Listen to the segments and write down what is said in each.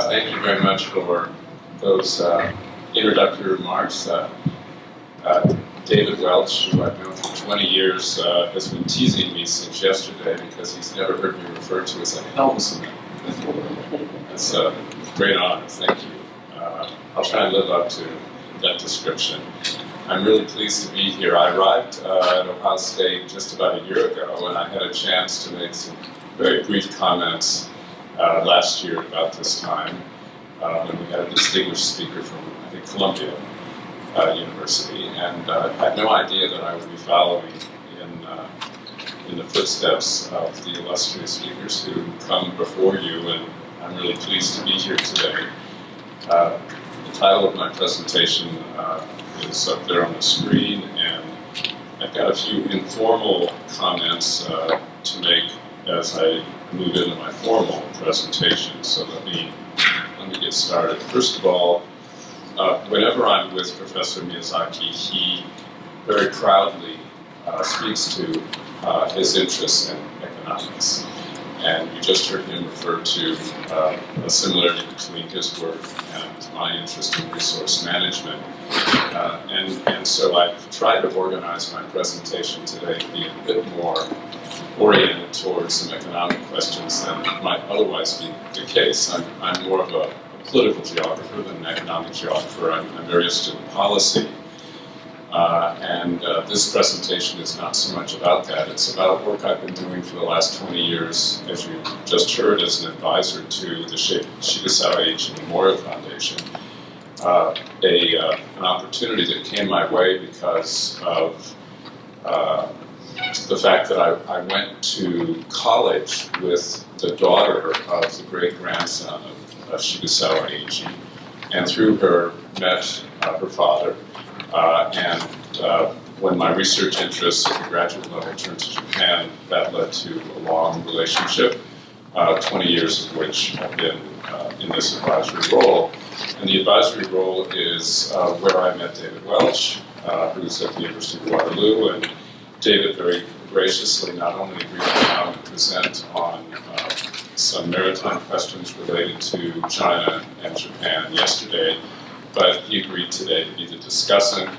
Thank you very much for those introductory remarks. David Welch, who I've known for 20 years, has been teasing me since yesterday because he's never heard me referred to as a helmsman. It's a great honor, thank you. I'll try and live up to that description. I'm really pleased to be here. I arrived at Ohio State just about a year ago, and I had a chance to make some very brief comments last year about this time when we had a distinguished speaker from, I think, Columbia University, and I had no idea that I would be following in the footsteps of the illustrious speakers who come before you, and I'm really pleased to be here today. The title of my presentation is up there on the screen, and I've got a few informal comments to make as I move into my formal presentation. So let me get started. First of all, whenever I'm with Professor Miyazaki, he very proudly speaks to his interests in economics. And you just heard him refer to a similarity between his work and my interest in resource management. And so I've tried to organize my presentation today to be a bit more oriented towards some economic questions than might otherwise be the case. I'm more of a political geographer than an economic geographer. I'm very interested in policy. And this presentation is not so much about that. It's about work I've been doing for the last 20 years, as you just heard, as an advisor to the Shibusawa Eiichi Memorial Foundation. An opportunity that came my way because of the fact that I went to college with the daughter of the great-grandson of Shibusawa Eiichi, and through her met her father. When my research interests at the graduate level turned to Japan, that led to a long relationship, 20 years of which have been in this advisory role. And the advisory role is where I met David Welch, who's at the University of Waterloo, and David very graciously not only agreed to come and present on some maritime questions related to China and Japan yesterday, but he agreed today to be the discussant.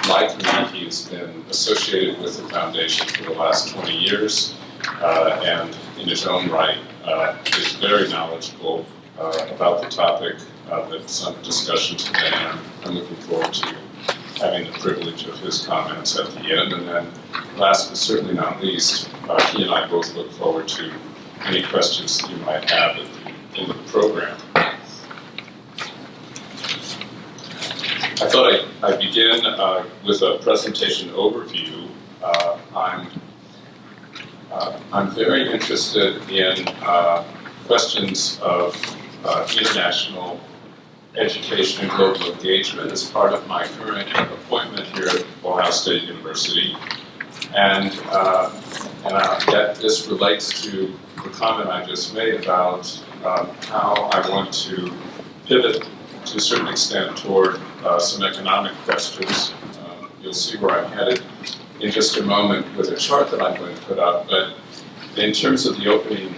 Like me, he's been associated with the foundation for the last 20 years, and in his own right is very knowledgeable about the topic that's under discussion today. And I'm looking forward to having the privilege of his comments at the end. And then last but certainly not least, he and I both look forward to any questions that you might have at the end of the program. I thought I'd begin with a presentation overview. I'm very interested in questions of international education and global engagement as part of my current appointment here at Ohio State University. And that this relates to the comment I just made about how I want to pivot to a certain extent toward some economic questions. You'll see where I'm headed in just a moment with a chart that I'm going to put up. But in terms of the opening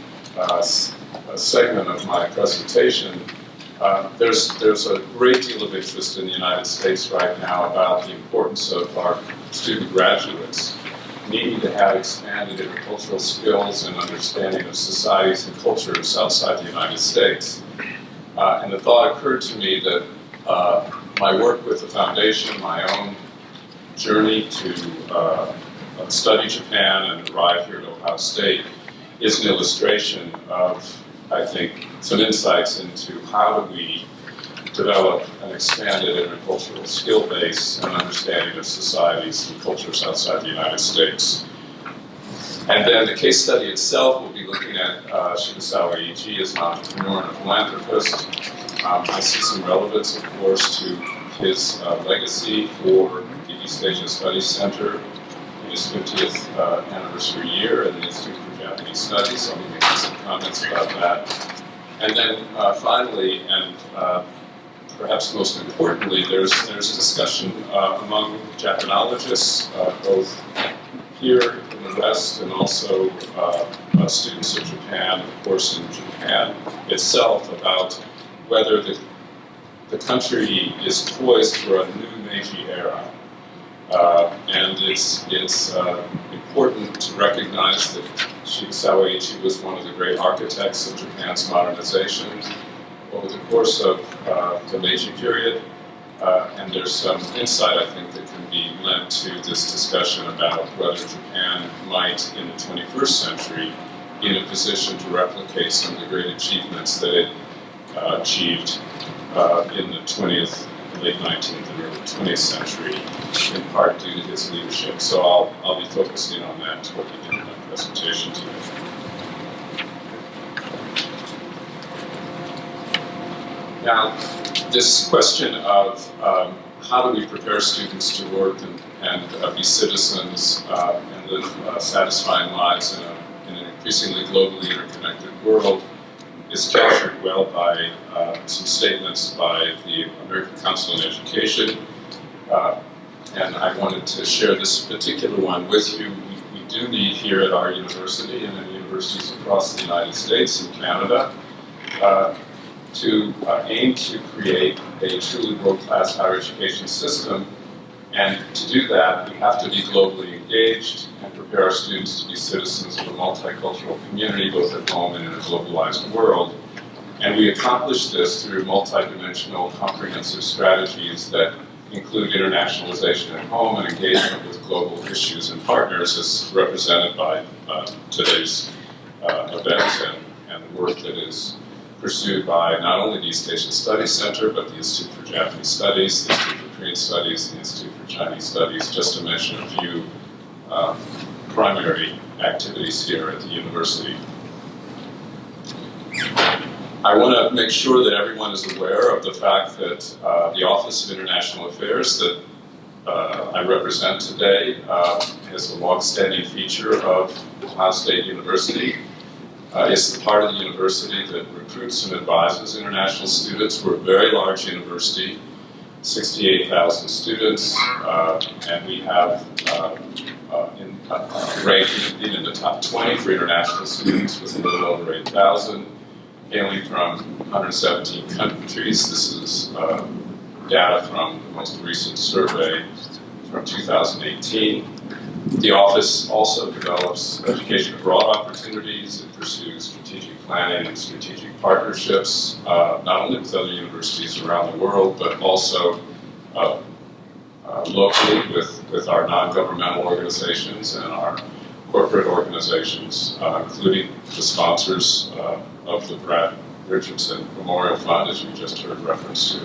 segment of my presentation, there's a great deal of interest in the United States right now about the importance of our student graduates needing to have expanded intercultural skills and understanding of societies and cultures outside the United States. And the thought occurred to me that my work with the foundation, my own journey to study Japan and arrive here at Ohio State is an illustration of, I think, some insights into how do we develop an expanded intercultural skill base and understanding of societies and cultures outside the United States. And then the case study itself will be looking at Shibusawa Eiichi as an entrepreneur and a philanthropist. I see some relevance, of course, to his legacy for the East Asia Studies Center in his 50th anniversary year and the Institute for Japanese Studies. I'll be making some comments about that. And then finally, and perhaps most importantly, there's a discussion among Japanologists, both here in the West and also students of Japan, of course, in Japan, itself about whether the country is poised for a new Meiji era. And it's important to recognize that Shibusawa Eiichi was one of the great architects of Japan's modernization over the course of the Meiji period. And there's some insight, I think, that can be lent to this discussion about whether Japan might, in the 21st century, be in a position to replicate some of the great achievements that it achieved in the 20th, late 19th, and early 20th century, in part due to his leadership. So I'll be focusing on that toward the end of my presentation today. Now, this question of how do we prepare students to work and be citizens and live satisfying lives in an increasingly globally interconnected world is captured well by some statements by the American Council on Education. And I wanted to share this particular one with you. We do need here at our university and in universities across the United States and Canada to aim to create a truly world-class higher education system. And to do that, we have to be globally engaged and prepare our students to be citizens of a multicultural community, both at home and in a globalized world. And we accomplish this through multidimensional, comprehensive strategies that include internationalization at home and engagement with global issues and partners, as represented by today's event and the work that is pursued by not only the East Asian Studies Center, but the Institute for Japanese Studies, the Institute for Korean Studies, the Institute for Chinese Studies, just to mention a few primary activities here at the university. I want to make sure that everyone is aware of the fact that the Office of International Affairs that I represent today is a long-standing feature of Ohio State University. It's the part of the university that recruits and advises international students. We're a very large university, 68,000 students, and we have ranking in the top 20 for international students with a little over 8,000, hailing from 117 countries. This is data from the most recent survey from 2018. The office also develops education abroad opportunities. It pursues strategic planning and strategic partnerships, not only with other universities around the world, but also locally with our non-governmental organizations and our corporate organizations, including the sponsors of the Brad Richardson Memorial Fund, as you just heard reference to.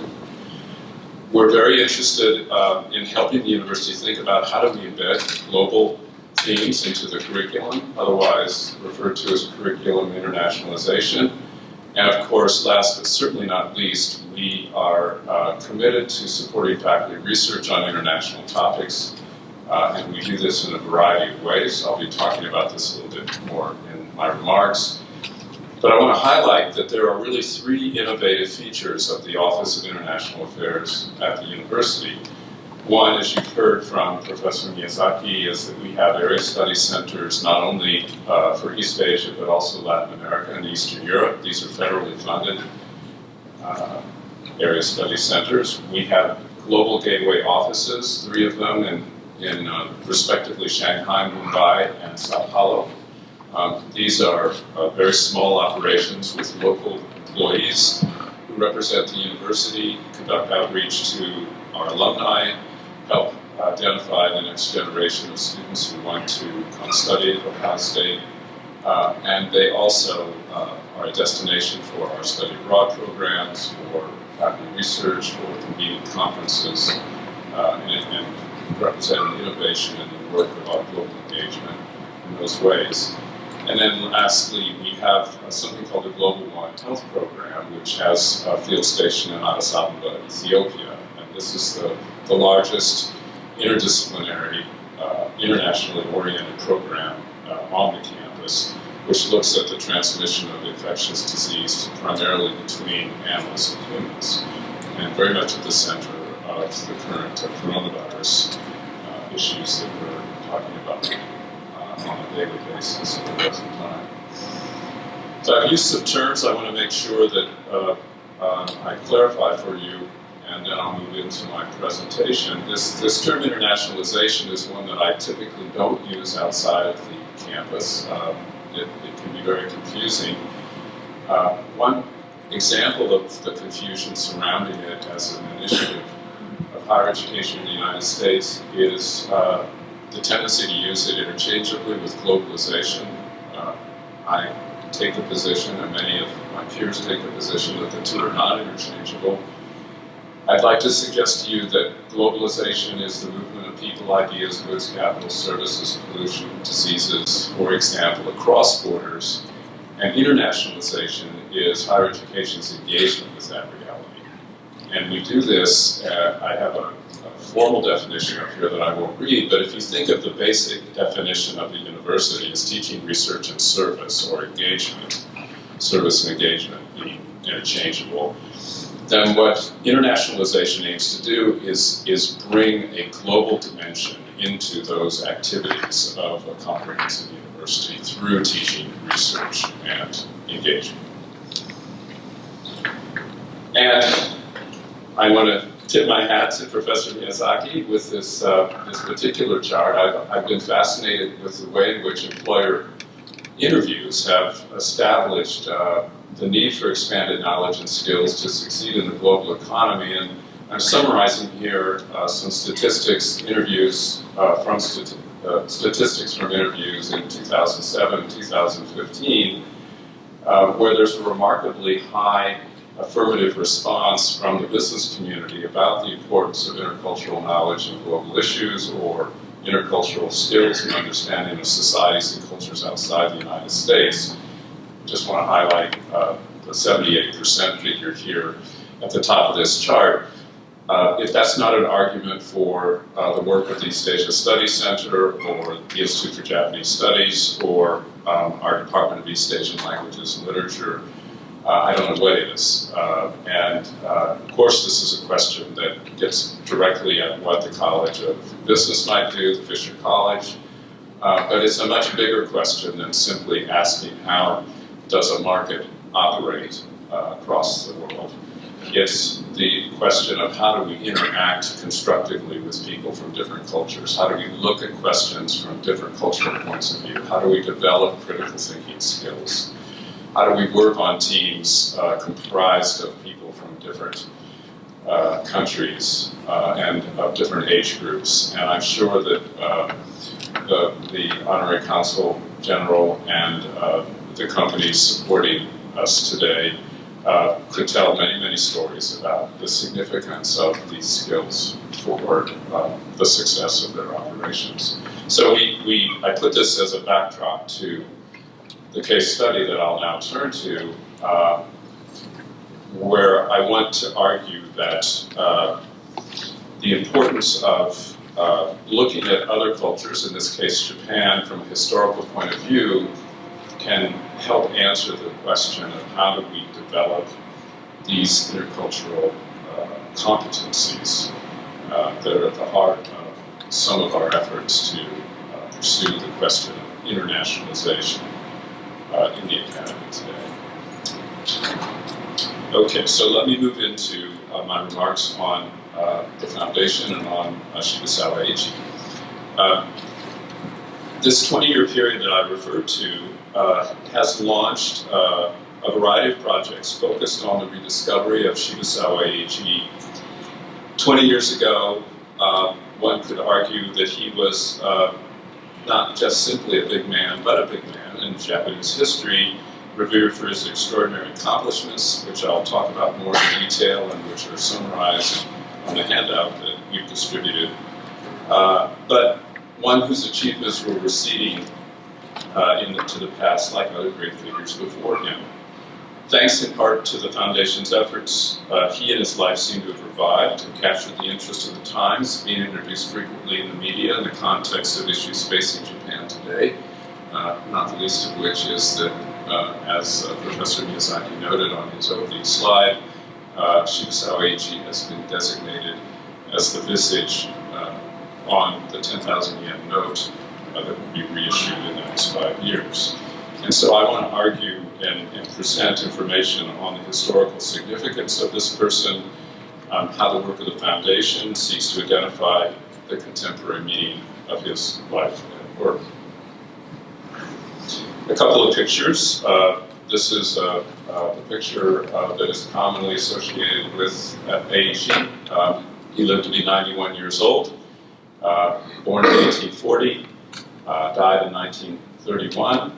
We're very interested in helping the university think about how do we embed global themes into the curriculum, otherwise referred to as curriculum internationalization. And of course, last but certainly not least, we are committed to supporting faculty research on international topics, and we do this in a variety of ways. I'll be talking about this a little bit more in my remarks. But I want to highlight that there are really three innovative features of the Office of International Affairs at the university. One, as you've heard from Professor Miyazaki, is that we have area study centers not only for East Asia, but also Latin America and Eastern Europe. These are federally funded area study centers. We have global gateway offices, 3 of them in respectively Shanghai, Mumbai, and Sao Paulo. These are very small operations with local employees who represent the university, conduct outreach to our alumni, help identify the next generation of students who want to come study at Ohio State, and they also are a destination for our study abroad programs, for faculty research, for convening conferences, and representing innovation in the work of our global engagement in those ways. And then lastly, we have something called the Global One Health Program, which has a field station in Addis Ababa, Ethiopia. And this is the largest interdisciplinary, internationally oriented program on the campus, which looks at the transmission of infectious disease primarily between animals and humans, and very much at the center of the current coronavirus issues that we're talking about on a daily basis at the present time. So I've used some terms I want to make sure that I clarify for you, and then I'll move into my presentation. This term internationalization is one that I typically don't use outside of the campus. It can be very confusing. One example of the confusion surrounding it as an initiative of higher education in the United States is the tendency to use it interchangeably with globalization. I take the position, and many of my peers take the position, that the two are not interchangeable. I'd like to suggest to you that globalization is the movement of people, ideas, goods, capital, services, pollution, diseases, for example, across borders. And internationalization is higher education's engagement with that reality. And we do this, I have a formal definition up here that I won't read, but if you think of the basic definition of the university as teaching, research, and service, or engagement, service and engagement being interchangeable, then what internationalization aims to do is bring a global dimension into those activities of a comprehensive university through teaching, research, and engagement. And I want to tip my hat to Professor Miyazaki with this particular chart. I've been fascinated with the way in which employer interviews have established the need for expanded knowledge and skills to succeed in the global economy. And I'm summarizing here some statistics, statistics from interviews in 2007 and 2015, where there's a remarkably high affirmative response from the business community about the importance of intercultural knowledge in global issues, or intercultural skills and understanding of societies and cultures outside the United States. Just want to highlight the 78% figure here at the top of this chart. If that's not an argument for the work of the East Asia Studies Center, or the Institute for Japanese Studies, or our Department of East Asian Languages and Literature, I don't know what is. Of course, this is a question that gets directly at what the College of Business might do, the Fisher College, but it's a much bigger question than simply asking how does a market operate across the world. It's the question of how do we interact constructively with people from different cultures? How do we look at questions from different cultural points of view? How do we develop critical thinking skills? How do we work on teams comprised of people from different countries and of different age groups? And I'm sure that the Honorary Consul General and the companies supporting us today could tell many, many stories about the significance of these skills for the success of their operations. So I put this as a backdrop to the case study that I'll now turn to, where I want to argue that the importance of looking at other cultures, in this case Japan, from a historical point of view, can help answer the question of how do we develop these intercultural competencies that are at the heart of some of our efforts to pursue the question of internationalization in the academy today. Okay, so let me move into my remarks on the foundation and on Shibusawa Eiichi. This 20-year period that I referred to has launched a variety of projects focused on the rediscovery of Shibusawa Eiichi. 20 years ago, one could argue that he was not just simply a big man, but a big man in Japanese history, revered for his extraordinary accomplishments, which I'll talk about more in detail and which are summarized on the handout that we've distributed. But one whose achievements were receding to the past, like other great figures before him. Thanks in part to the Foundation's efforts, he and his life seem to have revived and captured the interest of the times, being introduced frequently in the media in the context of issues facing Japan today, not the least of which is that, as Professor Miyazaki noted on his opening slide, Shibusawa Eiichi has been designated as the visage on the 10,000 yen note that will be reissued in the next 5 years. And so I want to argue and present information on the historical significance of this person, how the work of the foundation seeks to identify the contemporary meaning of his life and work. A couple of pictures. This is a picture that is commonly associated with Eiichi. He lived to be 91 years old, born in 1840, died in 1931.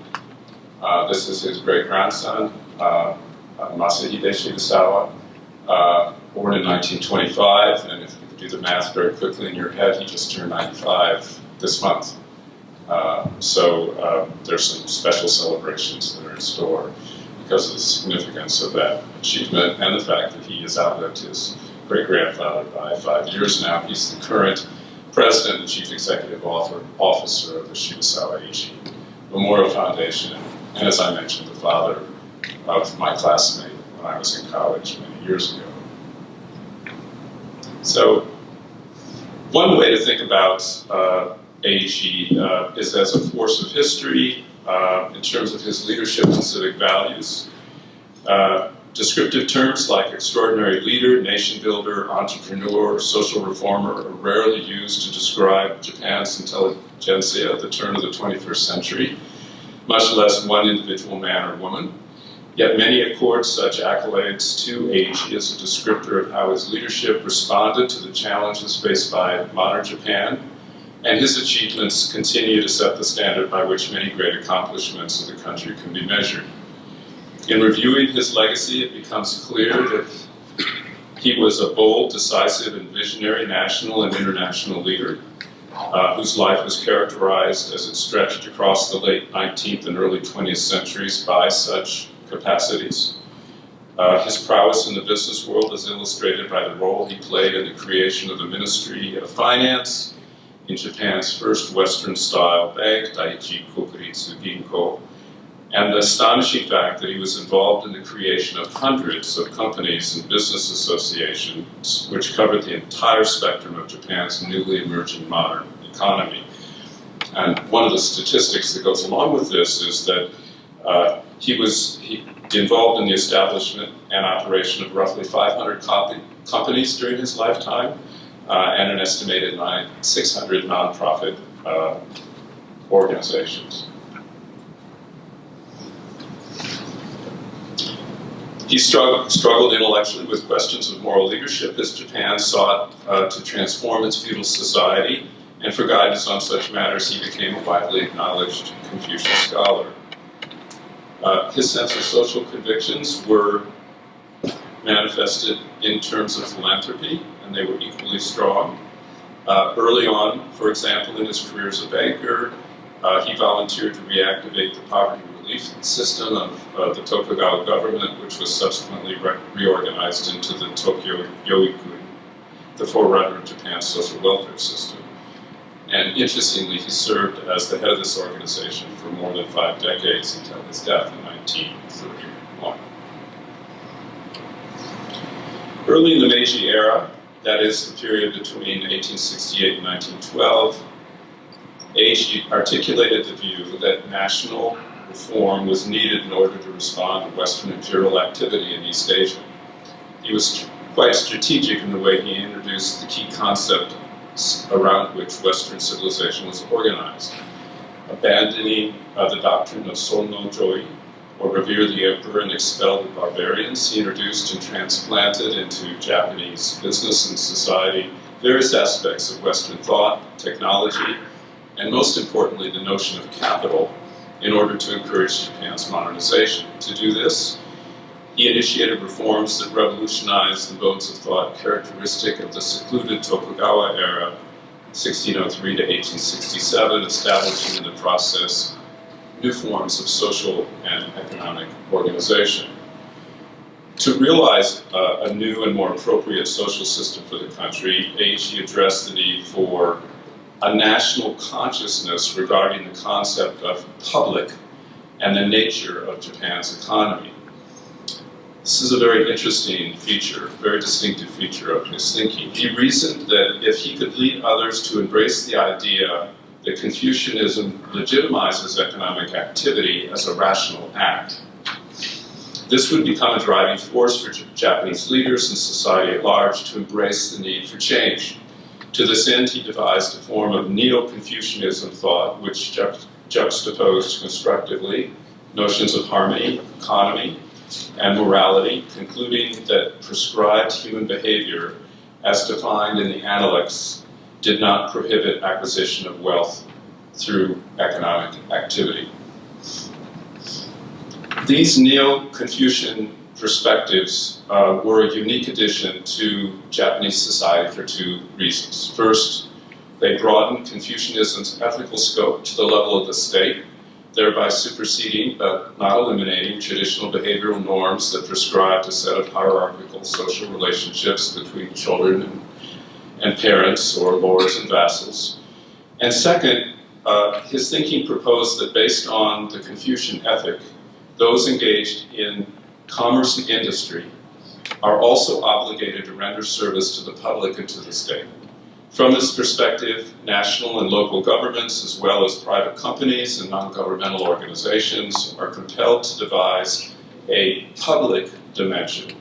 This is his great-grandson, Masahide Shibusawa, born in 1925, and if you could do the math very quickly in your head, he just turned 95 this month. So there's some special celebrations that are in store because of the significance of that achievement and the fact that he has outlived his great-grandfather by 5 years now. He's the current president and chief executive officer of the Shibusawa Eiichi Memorial Foundation, and as I mentioned, the father of my classmate when I was in college many years ago. So one way to think about Eiichi is as a force of history in terms of his leadership and civic values. Descriptive terms like extraordinary leader, nation builder, entrepreneur, social reformer are rarely used to describe Japan's intelligentsia at the turn of the 21st century, much less one individual man or woman. Yet many accord such accolades to Eiichi as a descriptor of how his leadership responded to the challenges faced by modern Japan, and his achievements continue to set the standard by which many great accomplishments of the country can be measured. In reviewing his legacy, it becomes clear that he was a bold, decisive, and visionary national and international leader whose life was characterized as it stretched across the late 19th and early 20th centuries by such capacities. His prowess in the business world is illustrated by the role he played in the creation of the Ministry of Finance in Japan's first Western-style bank, Daiichi Kokuritsu Ginko, and the astonishing fact that he was involved in the creation of hundreds of companies and business associations which covered the entire spectrum of Japan's newly emerging modern economy. And one of the statistics that goes along with this is that he was involved in the establishment and operation of roughly 500 companies during his lifetime and an estimated 600 nonprofit organizations. He struggled intellectually with questions of moral leadership as Japan sought to transform its feudal society, and for guidance on such matters he became a widely acknowledged Confucian scholar. His sense of social convictions were manifested in terms of philanthropy, and they were equally strong. Early on, for example, in his career as a banker, he volunteered to reactivate the poverty relief system of the Tokugawa government, which was subsequently reorganized into the Tokyo Yoikun, the forerunner of Japan's social welfare system. And interestingly, he served as the head of this organization for more than 5 decades until his death in 1931. Early in the Meiji era, that is the period between 1868 and 1912, Eiichi articulated the view that national reform was needed in order to respond to Western imperial activity in East Asia. He was quite strategic in the way he introduced the key concept around which Western civilization was organized. Abandoning the doctrine of Sonno Joi, or revere the emperor and expel the barbarians, he introduced and transplanted into Japanese business and society various aspects of Western thought, technology, and most importantly, the notion of capital in order to encourage Japan's modernization. To do this, he initiated reforms that revolutionized the modes of thought characteristic of the secluded Tokugawa era, 1603 to 1867, establishing in the process new forms of social and economic organization. To realize a new and more appropriate social system for the country, Eiichi addressed the need for a national consciousness regarding the concept of public and the nature of Japan's economy. This is a very interesting feature, very distinctive feature of his thinking. He reasoned that if he could lead others to embrace the idea that Confucianism legitimizes economic activity as a rational act, This would become a driving force for Japanese leaders and society at large to embrace the need for change. To this end, he devised a form of Neo-Confucianism thought which juxtaposed constructively notions of harmony, economy, and morality, concluding that prescribed human behavior, as defined in the Analects, did not prohibit acquisition of wealth through economic activity. These Neo-Confucian perspectives were a unique addition to Japanese society for two reasons. First, they broadened Confucianism's ethical scope to the level of the state, thereby superseding but not eliminating traditional behavioral norms that prescribed a set of hierarchical social relationships between children and parents or lords and vassals. And second, his thinking proposed that based on the Confucian ethic, those engaged in commerce and industry are also obligated to render service to the public and to the state. From this perspective, national and local governments, as well as private companies and non-governmental organizations, are compelled to devise a public dimension.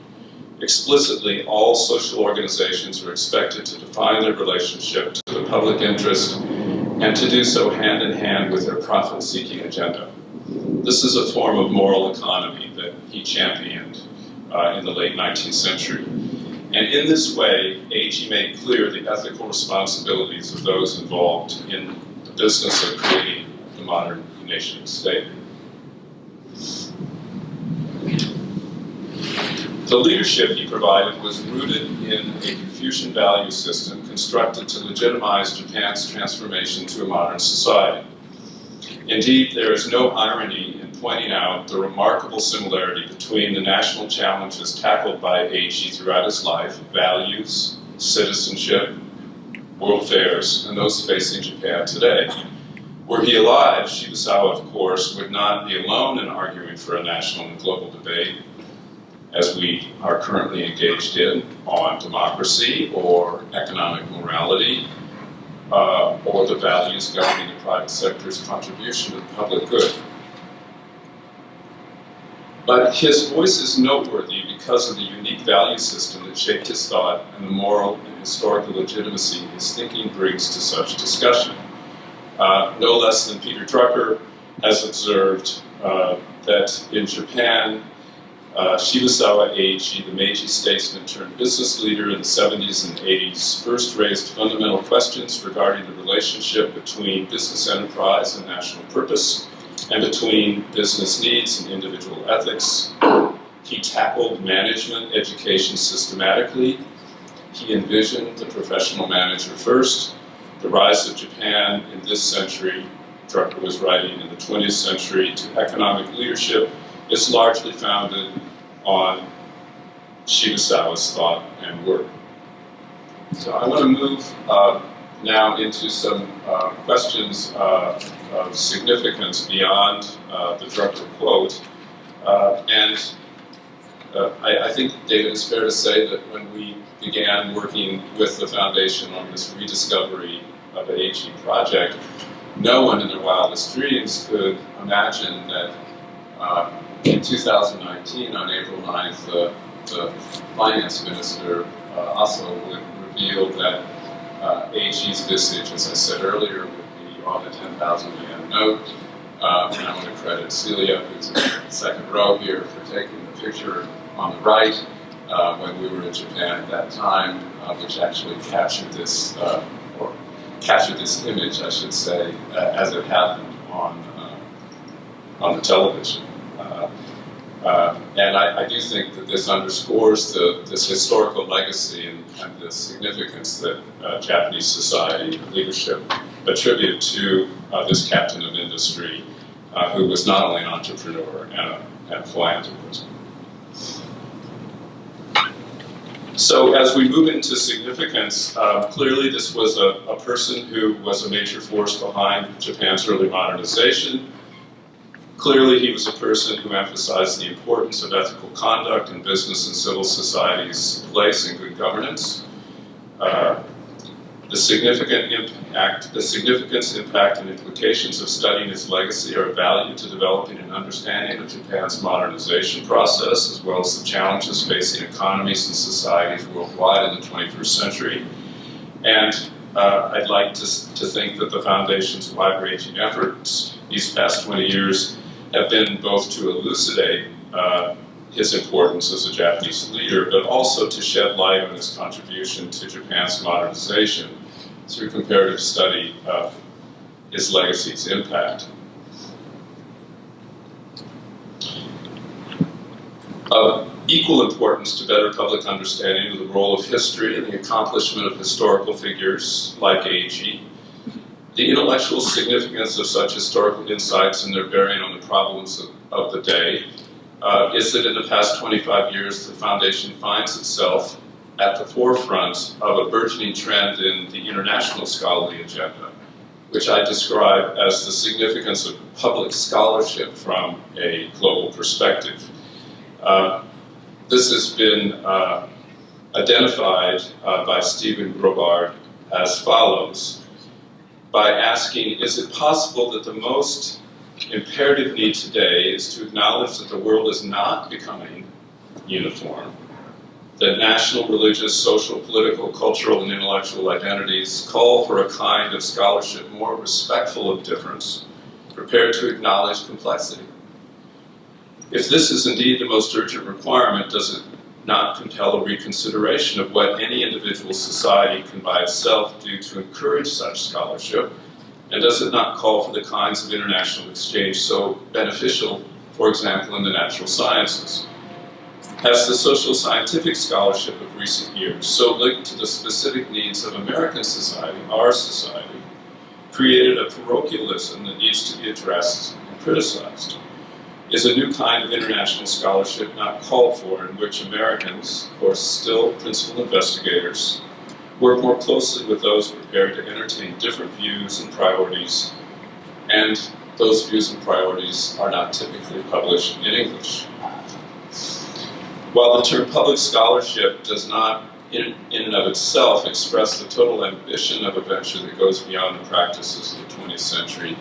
Explicitly, all social organizations are expected to define their relationship to the public interest and to do so hand in hand with their profit-seeking agenda. This is a form of moral economy that he championed in the late 19th century. And in this way, Eiichi made clear the ethical responsibilities of those involved in the business of creating the modern nation-state. The leadership he provided was rooted in a Confucian value system constructed to legitimize Japan's transformation to a modern society. Indeed, there is no irony in pointing out the remarkable similarity between the national challenges tackled by Eiichi throughout his life, values, citizenship, world affairs, and those facing Japan today. Were he alive, Shibusawa, of course, would not be alone in arguing for a national and global debate, as we are currently engaged in, on democracy or economic morality, or the values governing the private sector's contribution to the public good. But his voice is noteworthy because of the unique value system that shaped his thought and the moral and historical legitimacy his thinking brings to such discussion. No less than Peter Drucker has observed that in Japan, Shibusawa Eiichi, the Meiji statesman turned business leader in the 70s and 80s, first raised fundamental questions regarding the relationship between business enterprise and national purpose, and between business needs and individual ethics. He tackled management education systematically. He envisioned the professional manager first. The rise of Japan in this century, Drucker was writing in the 20th century, to economic leadership is largely founded on Shibusawa's thought and work. So I want to move now into some questions of significance beyond the Drucker quote. I think, David, it's fair to say that when we began working with the Foundation on this rediscovery of the Eiichi project, no one in their wildest dreams could imagine that in 2019, on April 9th, the finance minister also would reveal that Eiichi's visage, as I said earlier, would be on the 10,000 yen note. And I want to credit Celia, who's in the second row here, for taking the picture on the right when we were in Japan at that time, which actually captured this, or captured this image, I should say, as it happened on the television. And I do think that this underscores this historical legacy and the significance that Japanese society and leadership attributed to this captain of industry, who was not only an entrepreneur and a philanthropist. So as we move into significance, clearly this was a person who was a major force behind Japan's early modernization. Clearly, he was a person who emphasized the importance of ethical conduct in business and civil society's place in good governance. The significance, impact, and implications of studying its legacy are of value to developing an understanding of Japan's modernization process, as well as the challenges facing economies and societies worldwide in the 21st century. And I'd like to think that the Foundation's wide-ranging efforts these past 20 years have been both to elucidate his importance as a Japanese leader, but also to shed light on his contribution to Japan's modernization through comparative study of his legacy's impact. Of equal importance to better public understanding of the role of history and the accomplishment of historical figures like Eiichi, the intellectual significance of such historical insights and their bearing on the problems of the day is that in the past 25 years, the Foundation finds itself at the forefront of a burgeoning trend in the international scholarly agenda, which I describe as the significance of public scholarship from a global perspective. This has been identified by Stephen Grobard as follows, by asking, is it possible that the most imperative need today is to acknowledge that the world is not becoming uniform, that national, religious, social, political, cultural, and intellectual identities call for a kind of scholarship more respectful of difference, prepared to acknowledge complexity? If this is indeed the most urgent requirement, does it not compel a reconsideration of what any individual society can by itself do to encourage such scholarship? And does it not call for the kinds of international exchange so beneficial, for example, in the natural sciences? Has the social scientific scholarship of recent years, so linked to the specific needs of American society, our society, created a parochialism that needs to be addressed and criticized? Is a new kind of international scholarship not called for in which Americans, of course still principal investigators, work more closely with those prepared to entertain different views and priorities, and those views and priorities are not typically published in English? While the term public scholarship does not in and of itself express the total ambition of a venture that goes beyond the practices of the 20th century,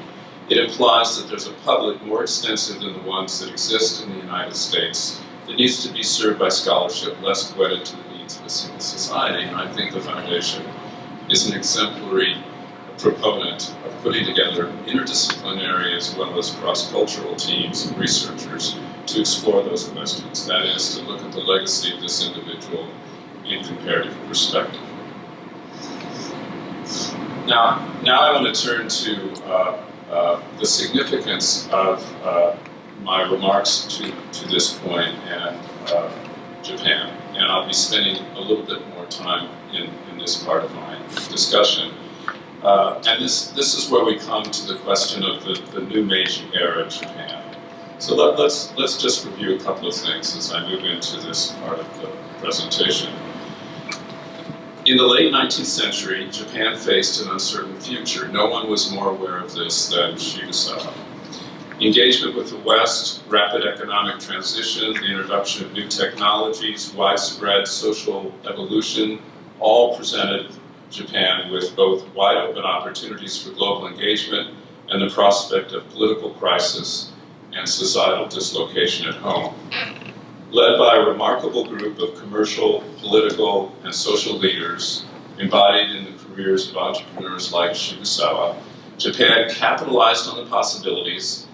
it implies that there's a public more extensive than the ones that exist in the United States that needs to be served by scholarship less wedded to the needs of a single society. And I think the Foundation is an exemplary proponent of putting together interdisciplinary as well as cross-cultural teams of researchers to explore those questions. That is, to look at the legacy of this individual in comparative perspective. Now I want to turn to the significance of my remarks to this point and Japan. And I'll be spending a little bit more time in this part of my discussion. And this is where we come to the question of the new Meiji era Japan. So let's just review a couple of things as I move into this part of the presentation. In the late 19th century, Japan faced an uncertain future. No one was more aware of this than Shibusawa. Engagement with the West, rapid economic transition, the introduction of new technologies, widespread social evolution, all presented Japan with both wide open opportunities for global engagement and the prospect of political crisis and societal dislocation at home. Led by a remarkable group of commercial, political, and social leaders embodied in the careers of entrepreneurs like Shibusawa, Japan capitalized on the possibilities,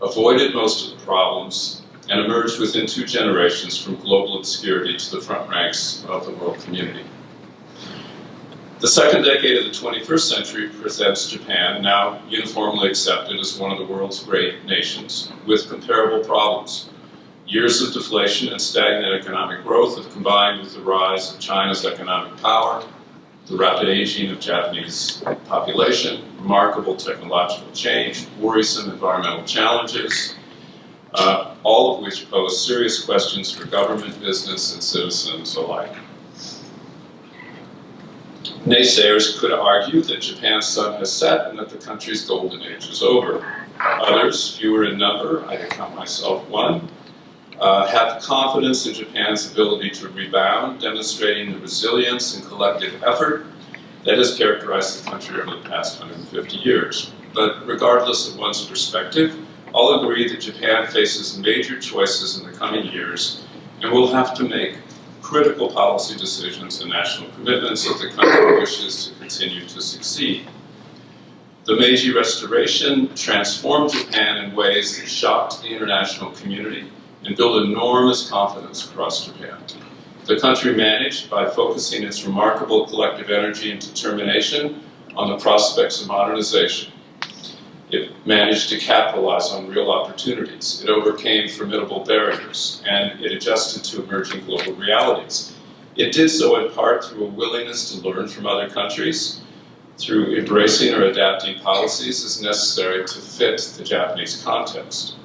avoided most of the problems, and emerged within 2 generations from global obscurity to the front ranks of the world community. The second decade of the 21st century presents Japan, now uniformly accepted as one of the world's great nations, with comparable problems. Years of deflation and stagnant economic growth have combined with the rise of China's economic power, the rapid aging of Japanese population, remarkable technological change, worrisome environmental challenges, all of which pose serious questions for government, business, and citizens alike. Naysayers could argue that Japan's sun has set and that the country's golden age is over. Others, fewer in number, I count myself one, have confidence in Japan's ability to rebound, demonstrating the resilience and collective effort that has characterized the country over the past 150 years. But regardless of one's perspective, all agree that Japan faces major choices in the coming years and will have to make critical policy decisions and national commitments if the country wishes to continue to succeed. The Meiji Restoration transformed Japan in ways that shocked the international community and built enormous confidence across Japan. The country managed by focusing its remarkable collective energy and determination on the prospects of modernization. It managed to capitalize on real opportunities. It overcame formidable barriers, and it adjusted to emerging global realities. It did so in part through a willingness to learn from other countries, through embracing or adapting policies as necessary to fit the Japanese context.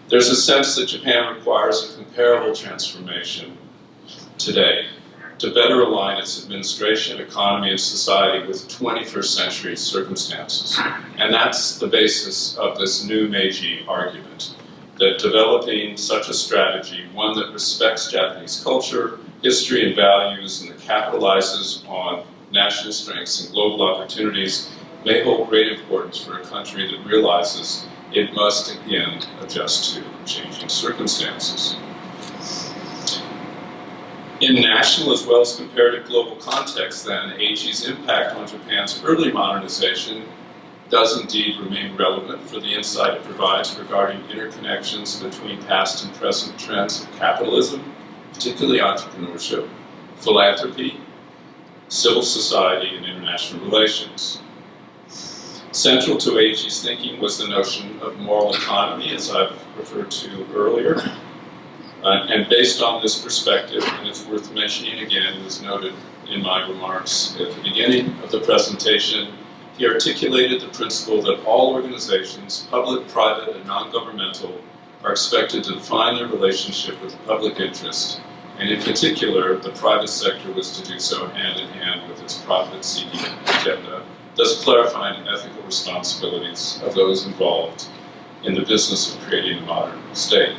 There's a sense that Japan requires a comparable transformation today to better align its administration, economy, and society with 21st century circumstances. And that's the basis of this new Meiji argument, that developing such a strategy, one that respects Japanese culture, history, and values, and that capitalizes on national strengths and global opportunities, may hold great importance for a country that realizes it must again adjust to changing circumstances. In national as well as comparative global context, then, Eiichi's impact on Japan's early modernization does indeed remain relevant for the insight it provides regarding interconnections between past and present trends of capitalism, particularly entrepreneurship, philanthropy, civil society, and international relations. Central to Eiichi's thinking was the notion of moral economy, as I've referred to earlier. And based on this perspective, and it's worth mentioning again, as noted in my remarks at the beginning of the presentation, he articulated the principle that all organizations, public, private, and non-governmental, are expected to define their relationship with the public interest, and in particular, the private sector was to do so hand in hand with its profit-seeking agenda, thus clarifying the ethical responsibilities of those involved in the business of creating a modern state.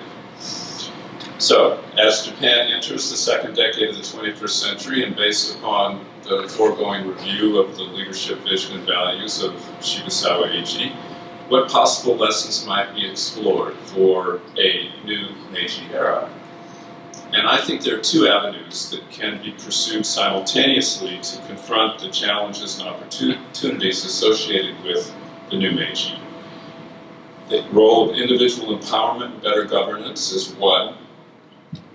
So, as Japan enters the second decade of the 21st century, and based upon the foregoing review of the leadership vision and values of Shibusawa Eiichi, what possible lessons might be explored for a new Meiji era? And I think there are two avenues that can be pursued simultaneously to confront the challenges and opportunities associated with the new Meiji. The role of individual empowerment and better governance is one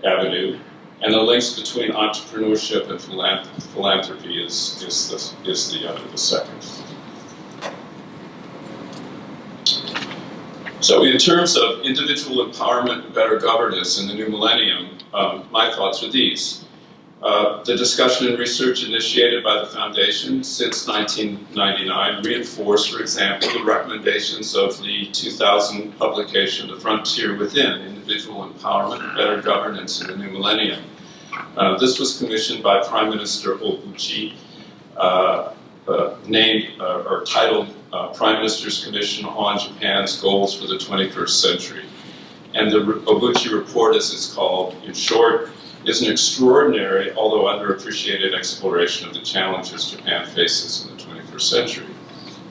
avenue, and the links between entrepreneurship and philanthropy is the second. So in terms of individual empowerment and better governance in the new millennium, my thoughts are these. The discussion and research initiated by the Foundation since 1999 reinforced, for example, the recommendations of the 2000 publication, The Frontier Within, Individual Empowerment and Better Governance in the New Millennium. This was commissioned by Prime Minister Obuchi, titled Prime Minister's Commission on Japan's Goals for the 21st Century. And the Obuchi report, as it's called, in short, is an extraordinary, although underappreciated exploration of the challenges Japan faces in the 21st century.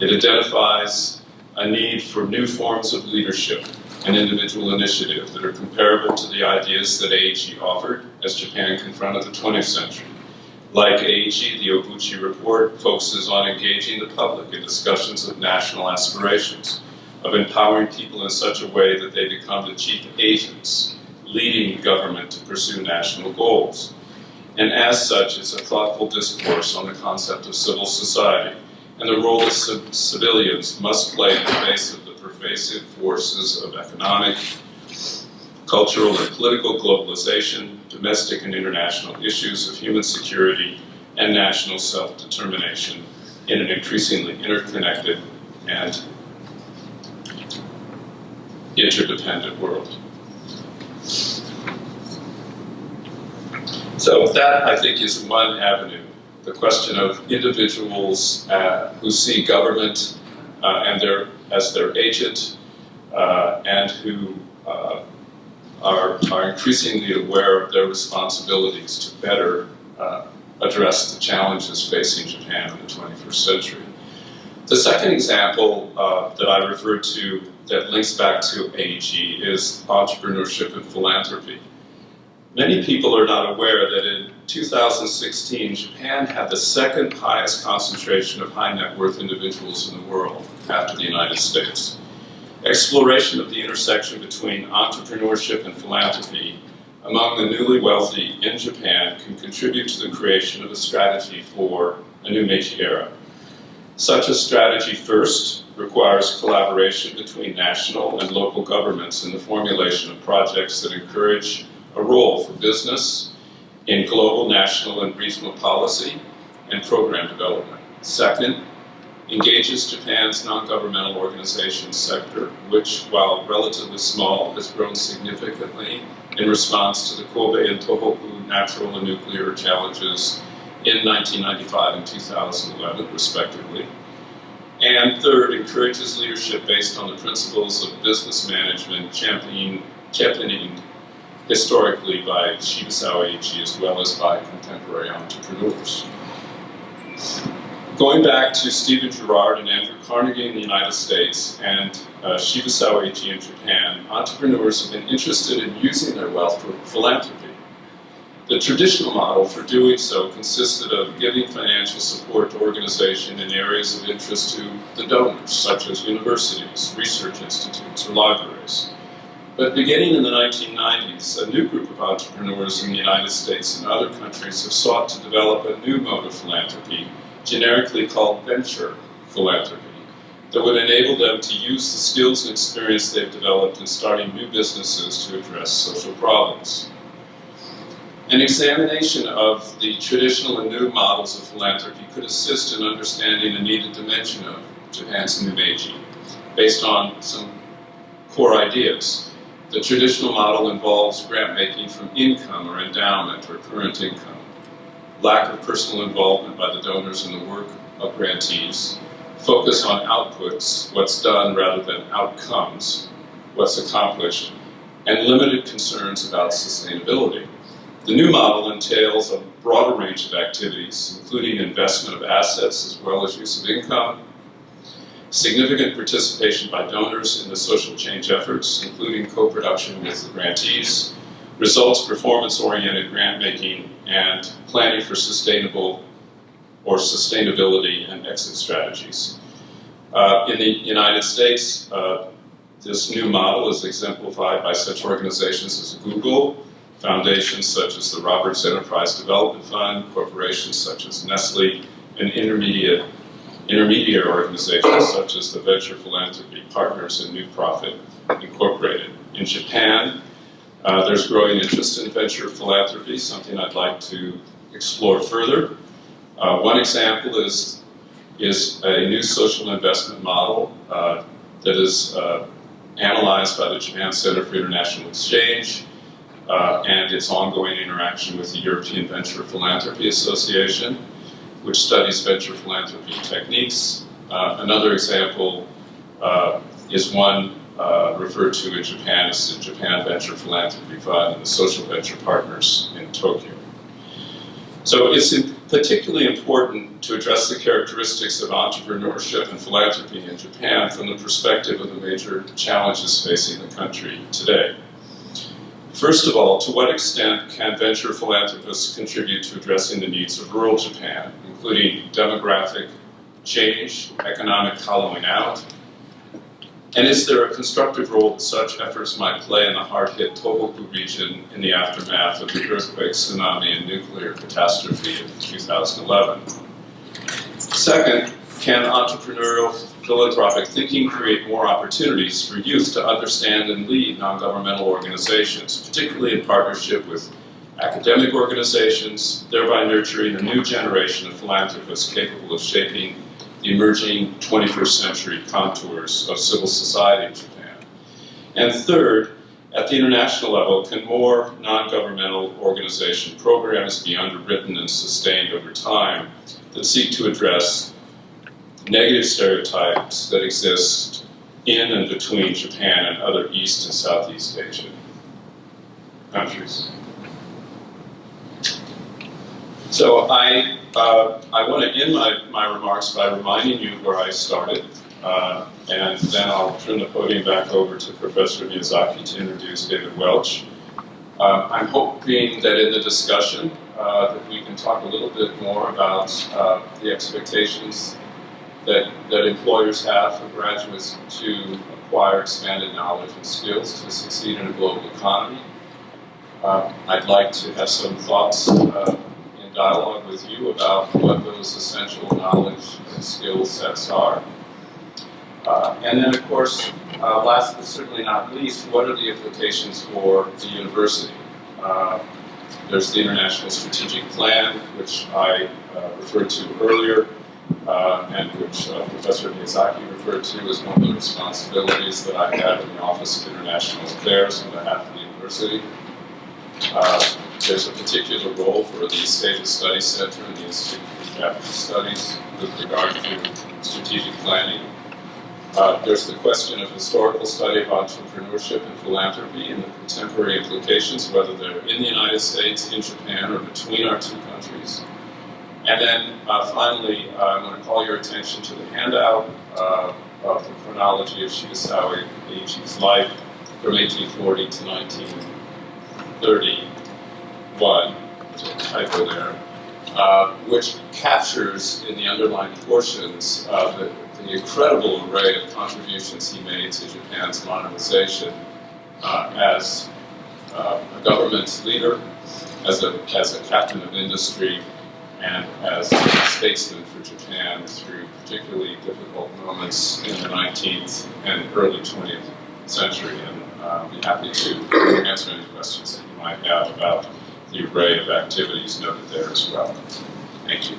It identifies a need for new forms of leadership and individual initiative that are comparable to the ideas that Eiichi offered as Japan confronted the 20th century. Like Eiichi, the Obuchi report focuses on engaging the public in discussions of national aspirations, of empowering people in such a way that they become the chief agents, leading government to pursue national goals. And as such, it's a thoughtful discourse on the concept of civil society and the role that civilians must play in the face of the pervasive forces of economic, cultural, and political globalization, domestic and international issues of human security, and national self-determination in an increasingly interconnected and interdependent world. So that, I think, is one avenue, the question of individuals who see government as their agent and who are increasingly aware of their responsibilities to better address the challenges facing Japan in the 21st century. The second example that I referred to that links back to Eiichi is entrepreneurship and philanthropy. Many people are not aware that in 2016, Japan had the second highest concentration of high net worth individuals in the world after the United States. Exploration of the intersection between entrepreneurship and philanthropy among the newly wealthy in Japan can contribute to the creation of a strategy for a new Meiji era. Such a strategy first requires collaboration between national and local governments in the formulation of projects that encourage a role for business in global, national, and regional policy and program development. Second, engages Japan's non-governmental organizations sector, which, while relatively small, has grown significantly in response to the Kobe and Tohoku natural and nuclear challenges in 1995 and 2011, respectively. And third, encourages leadership based on the principles of business management championing historically by Shibusawa Eiichi as well as by contemporary entrepreneurs. Going back to Stephen Girard and Andrew Carnegie in the United States and Shibusawa Eiichi in Japan, entrepreneurs have been interested in using their wealth for philanthropy. The traditional model for doing so consisted of giving financial support to organizations in areas of interest to the donors, such as universities, research institutes, or libraries. But beginning in the 1990s, a new group of entrepreneurs in the United States and other countries have sought to develop a new mode of philanthropy, generically called venture philanthropy, that would enable them to use the skills and experience they've developed in starting new businesses to address social problems. An examination of the traditional and new models of philanthropy could assist in understanding the needed dimension of Japan's new Meiji, based on some core ideas. The traditional model involves grant making from income or endowment or current income, lack of personal involvement by the donors in the work of grantees, focus on outputs, what's done rather than outcomes, what's accomplished, and limited concerns about sustainability. The new model entails a broader range of activities, including investment of assets as well as use of income, significant participation by donors in the social change efforts, including co-production with the grantees, results performance-oriented grant-making, and planning for sustainable or sustainability and exit strategies. In the United States, this new model is exemplified by such organizations as Google, foundations such as the Roberts Enterprise Development Fund, corporations such as Nestle, and intermediate organizations such as the Venture Philanthropy Partners and New Profit Incorporated. In Japan, there's growing interest in venture philanthropy, something I'd like to explore further. One example is a new social investment model that is analyzed by the Japan Center for International Exchange and its ongoing interaction with the European Venture Philanthropy Association, which studies venture philanthropy techniques. Another example is one referred to in Japan as the Japan Venture Philanthropy Fund and the Social Venture Partners in Tokyo. So it's particularly important to address the characteristics of entrepreneurship and philanthropy in Japan from the perspective of the major challenges facing the country today. First of all, to what extent can venture philanthropists contribute to addressing the needs of rural Japan, including demographic change, economic hollowing out? And is there a constructive role that such efforts might play in the hard-hit Tohoku region in the aftermath of the earthquake, tsunami, and nuclear catastrophe of 2011? Second, can entrepreneurial philanthropic thinking create more opportunities for youth to understand and lead non-governmental organizations, particularly in partnership with academic organizations, thereby nurturing a new generation of philanthropists capable of shaping the emerging 21st century contours of civil society in Japan? And third, at the international level, can more non-governmental organization programs be underwritten and sustained over time that seek to address negative stereotypes that exist in and between Japan and other East and Southeast Asian countries? So I want to end my remarks by reminding you where I started, and then I'll turn the podium back over to Professor Miyazaki to introduce David Welch. I'm hoping that in the discussion that we can talk a little bit more about the expectations that employers have for graduates to acquire expanded knowledge and skills to succeed in a global economy. I'd like to have some thoughts in dialogue with you about what those essential knowledge and skill sets are. And then, of course, last but certainly not least, what are the implications for the university? There's the International Strategic Plan, which I referred to earlier, and which Professor Miyazaki referred to as one of the responsibilities that I have in the Office of International Affairs on behalf of the university. There's a particular role for the East Asia Studies Center and the Institute for Japanese Studies with regard to strategic planning. There's the question of historical study of entrepreneurship and philanthropy and the contemporary implications, whether they're in the United States, in Japan, or between our two countries. And then finally, I'm going to call your attention to the handout of the chronology of Shibusawa Eiichi's life from 1840 to 1931, there's a typo there, which captures in the underlying portions the incredible array of contributions he made to Japan's modernization as a government leader, as a captain of industry, and as a statesman for Japan through particularly difficult moments in the 19th and early 20th century. And I'll be happy to answer any questions that you might have about the array of activities noted there as well. Thank you.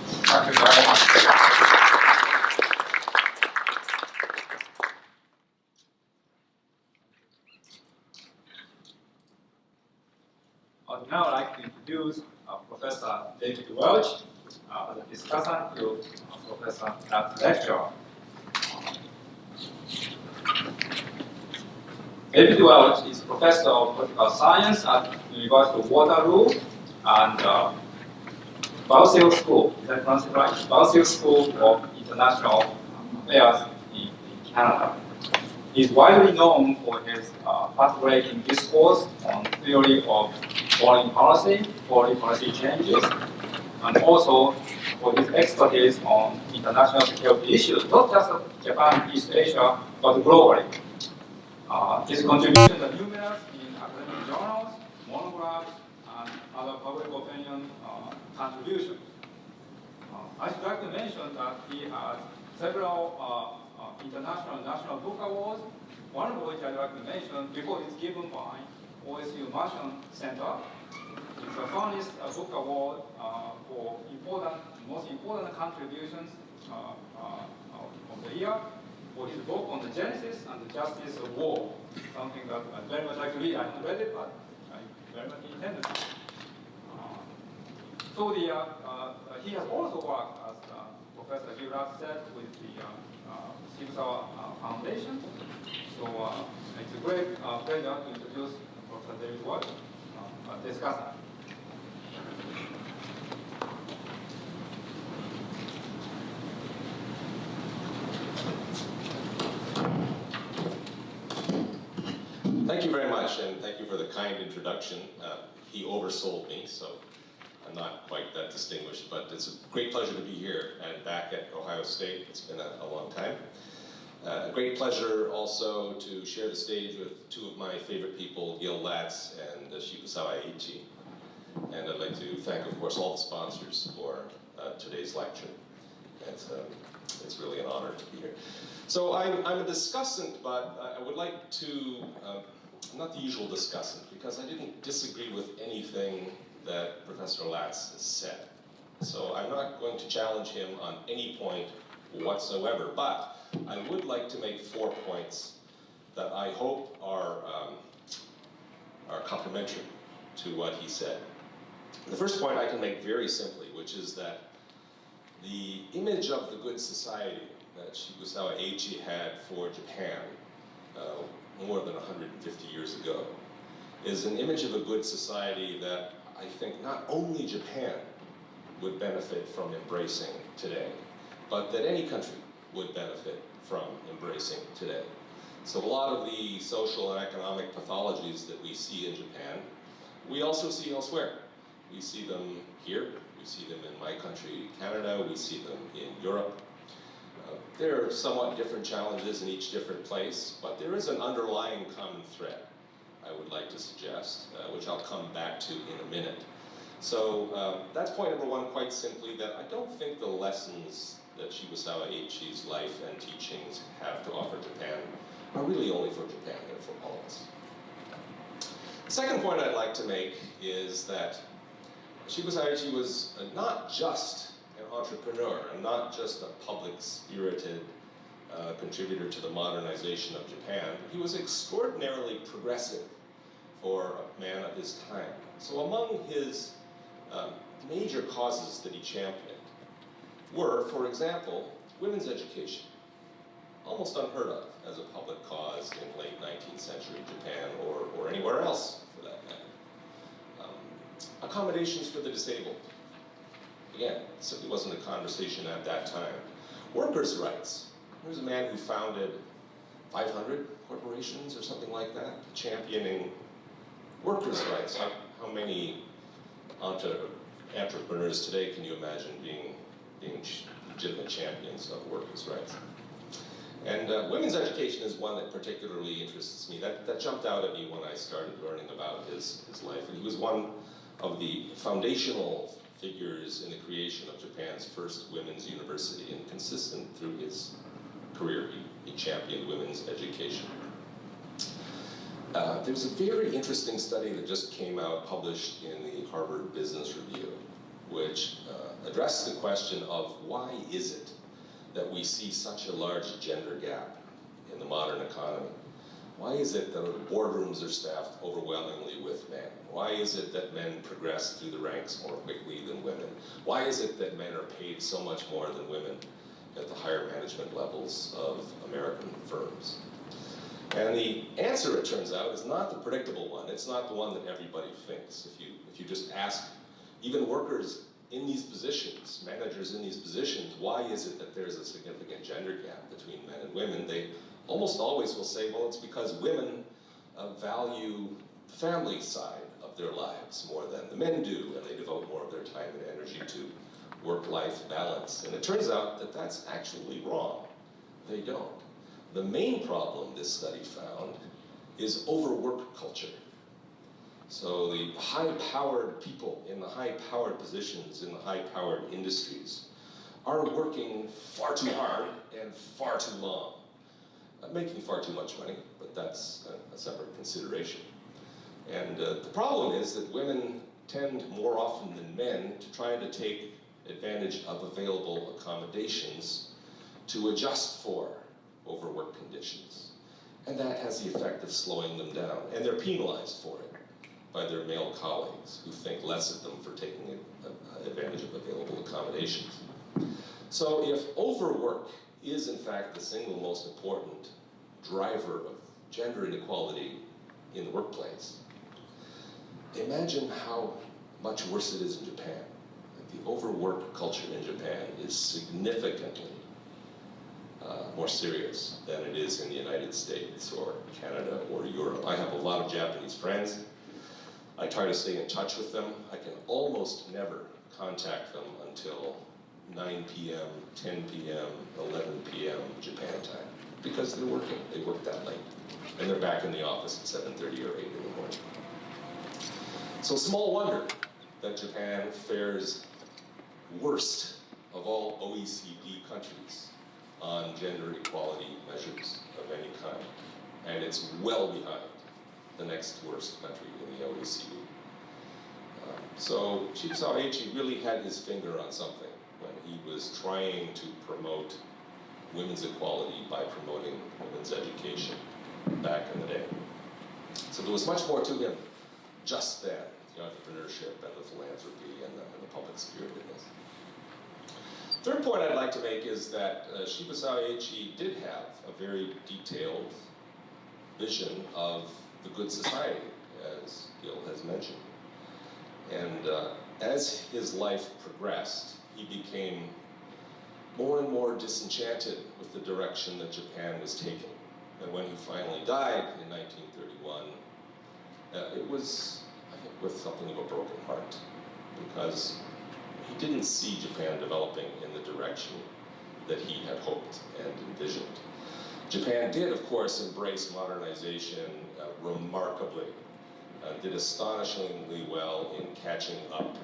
Thank you very much. Now I'd like to introduce Professor David Welch, the discussant to Professor Latz lecture. David Welch is Professor of Political Science at the University of Waterloo and Bausel School, is that pronounced right? Bausel School of International Affairs in Canada. He is widely known for his path-breaking discourse on theory of foreign policy changes, and also for his expertise on international security issues, not just of Japan, East Asia, but globally. His contributions are numerous in academic journals, monographs, and other public opinion contributions. I should like to mention that he has several international and national book awards, one of which I'd like to mention because it's given by OSU Marshall Center. It's the Furnace Book Award for most important contributions of the year for his book on the genesis and the justice of war, something that I very much like to read. I haven't read it, but I very much intended to. So he has also worked, as Professor Latz said, with the Shibusawa Foundation. So it's a great pleasure to introduce Professor David Welch, Discussant. Thank you very much, and thank you for the kind introduction. He oversold me, so I'm not quite that distinguished, but it's a great pleasure to be here and back at Ohio State. It's been a long time. A great pleasure also to share the stage with two of my favorite people, Latz and Shibusawa Eiichi. And I'd like to thank, of course, all the sponsors for today's lecture. It's really an honor to be here. So I'm a discussant, but I would like to, I'm not the usual discussant, because I didn't disagree with anything that Professor Latz has said. So I'm not going to challenge him on any point whatsoever, but I would like to make 4 points that I hope are complementary to what he said. The first point I can make very simply, which is that the image of the good society that Shibusawa Eiichi had for Japan more than 150 years ago is an image of a good society that I think not only Japan would benefit from embracing today, but that any country would benefit from embracing today. So a lot of the social and economic pathologies that we see in Japan, we also see elsewhere. We see them here, we see them in my country, Canada, we see them in Europe. There are somewhat different challenges in each different place, but there is an underlying common thread, I would like to suggest, which I'll come back to in a minute. So that's point number one, quite simply, that I don't think the lessons that Shibusawa Eiichi's life and teachings have to offer Japan are really only for Japan, they're for all of us. The second point I'd like to make is that Shibusawa Eiichi was not just an entrepreneur and not just a public-spirited contributor to the modernization of Japan. He was extraordinarily progressive for a man of his time. So among his major causes that he championed were, for example, women's education. Almost unheard of as a public cause in late 19th century Japan or anywhere else for that matter. Accommodations for the disabled. Again, it simply wasn't a conversation at that time. Workers' rights. There's a man who founded 500 corporations or something like that, championing workers' rights. How many entrepreneurs today can you imagine being legitimate champions of workers' rights? And women's education is one that particularly interests me. That jumped out at me when I started learning about his life. And he was one of the foundational figures in the creation of Japan's first women's university, and consistent through his career, he championed women's education. There's a very interesting study that just came out, published in the Harvard Business Review, which addressed the question of why is it that we see such a large gender gap in the modern economy? Why is it that the boardrooms are staffed overwhelmingly with men? Why is it that men progress through the ranks more quickly than women? Why is it that men are paid so much more than women at the higher management levels of American firms? And the answer, it turns out, is not the predictable one. It's not the one that everybody thinks. If you just ask even workers in these positions, managers in these positions, why is it that there's a significant gender gap between men and women? They almost always will say, well, it's because women value the family side of their lives more than the men do, and they devote more of their time and energy to work-life balance. And it turns out that that's actually wrong. They don't. The main problem, this study found, is overwork culture. So the high-powered people in the high-powered positions in the high-powered industries are working far too hard and far too long. Making far too much money, but that's a separate consideration. And the problem is that women tend more often than men to try to take advantage of available accommodations to adjust for overwork conditions. And that has the effect of slowing them down. And they're penalized for it by their male colleagues who think less of them for taking advantage of available accommodations. So if overwork is in fact the single most important driver of gender inequality in the workplace, imagine how much worse it is in Japan. The overwork culture in Japan is significantly more serious than it is in the United States or Canada or Europe. I have a lot of Japanese friends. I try to stay in touch with them. I can almost never contact them until 9 p.m., 10 p.m., 11 p.m. Japan time, because they're working. They work that late. And they're back in the office at 7:30 or 8 in the morning. So small wonder that Japan fares worst of all OECD countries on gender equality measures of any kind. And it's well behind the next worst country in the OECD. So Shibusawa Eiichi really had his finger on something when he was trying to promote women's equality by promoting women's education back in the day. So there was much more to him just then, the entrepreneurship and the philanthropy and the public spiritedness. Third point I'd like to make is that Shibusawa Eiichi did have a very detailed vision of the good society, as Gil has mentioned. And as his life progressed, he became more and more disenchanted with the direction that Japan was taking. And when he finally died in 1931, it was, I think, with something of a broken heart, because he didn't see Japan developing in the direction that he had hoped and envisioned. Japan did, of course, embrace modernization remarkably, did astonishingly well in catching up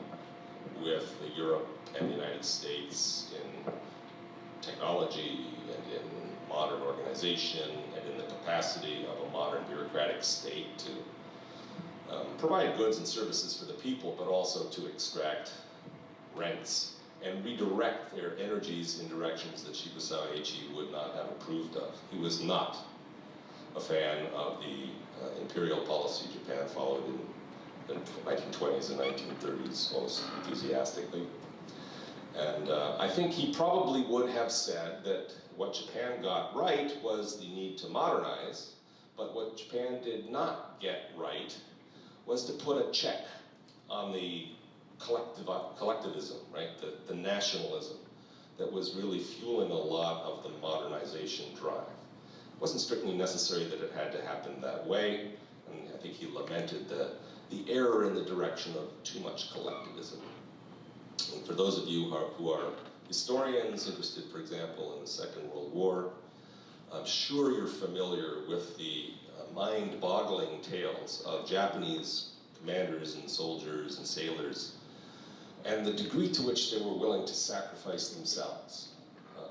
with Europe and the United States in technology and in modern organization and in the capacity of a modern bureaucratic state to provide goods and services for the people, but also to extract rents and redirect their energies in directions that Shibusawa Eiichi would not have approved of. He was not a fan of the imperial policy Japan followed in the 1920s and 1930s most enthusiastically. And I think he probably would have said that what Japan got right was the need to modernize, but what Japan did not get right was to put a check on the collectivism, right? The nationalism that was really fueling a lot of the modernization drive. It wasn't strictly necessary that it had to happen that way, and I think he lamented the error in the direction of too much collectivism. And for those of you who are historians interested, for example, in the Second World War, I'm sure you're familiar with the mind-boggling tales of Japanese commanders and soldiers and sailors and the degree to which they were willing to sacrifice themselves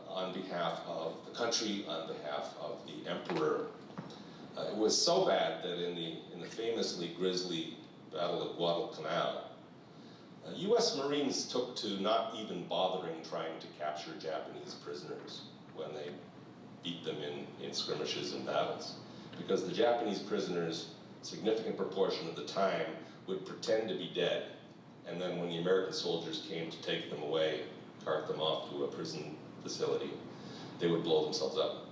on behalf of the country, on behalf of the emperor. It was so bad that in the famously grisly Battle of Guadalcanal, US Marines took to not even bothering trying to capture Japanese prisoners when they beat them in skirmishes and battles, because the Japanese prisoners, significant proportion of the time, would pretend to be dead, and then when the American soldiers came to take them away, cart them off to a prison facility, they would blow themselves up.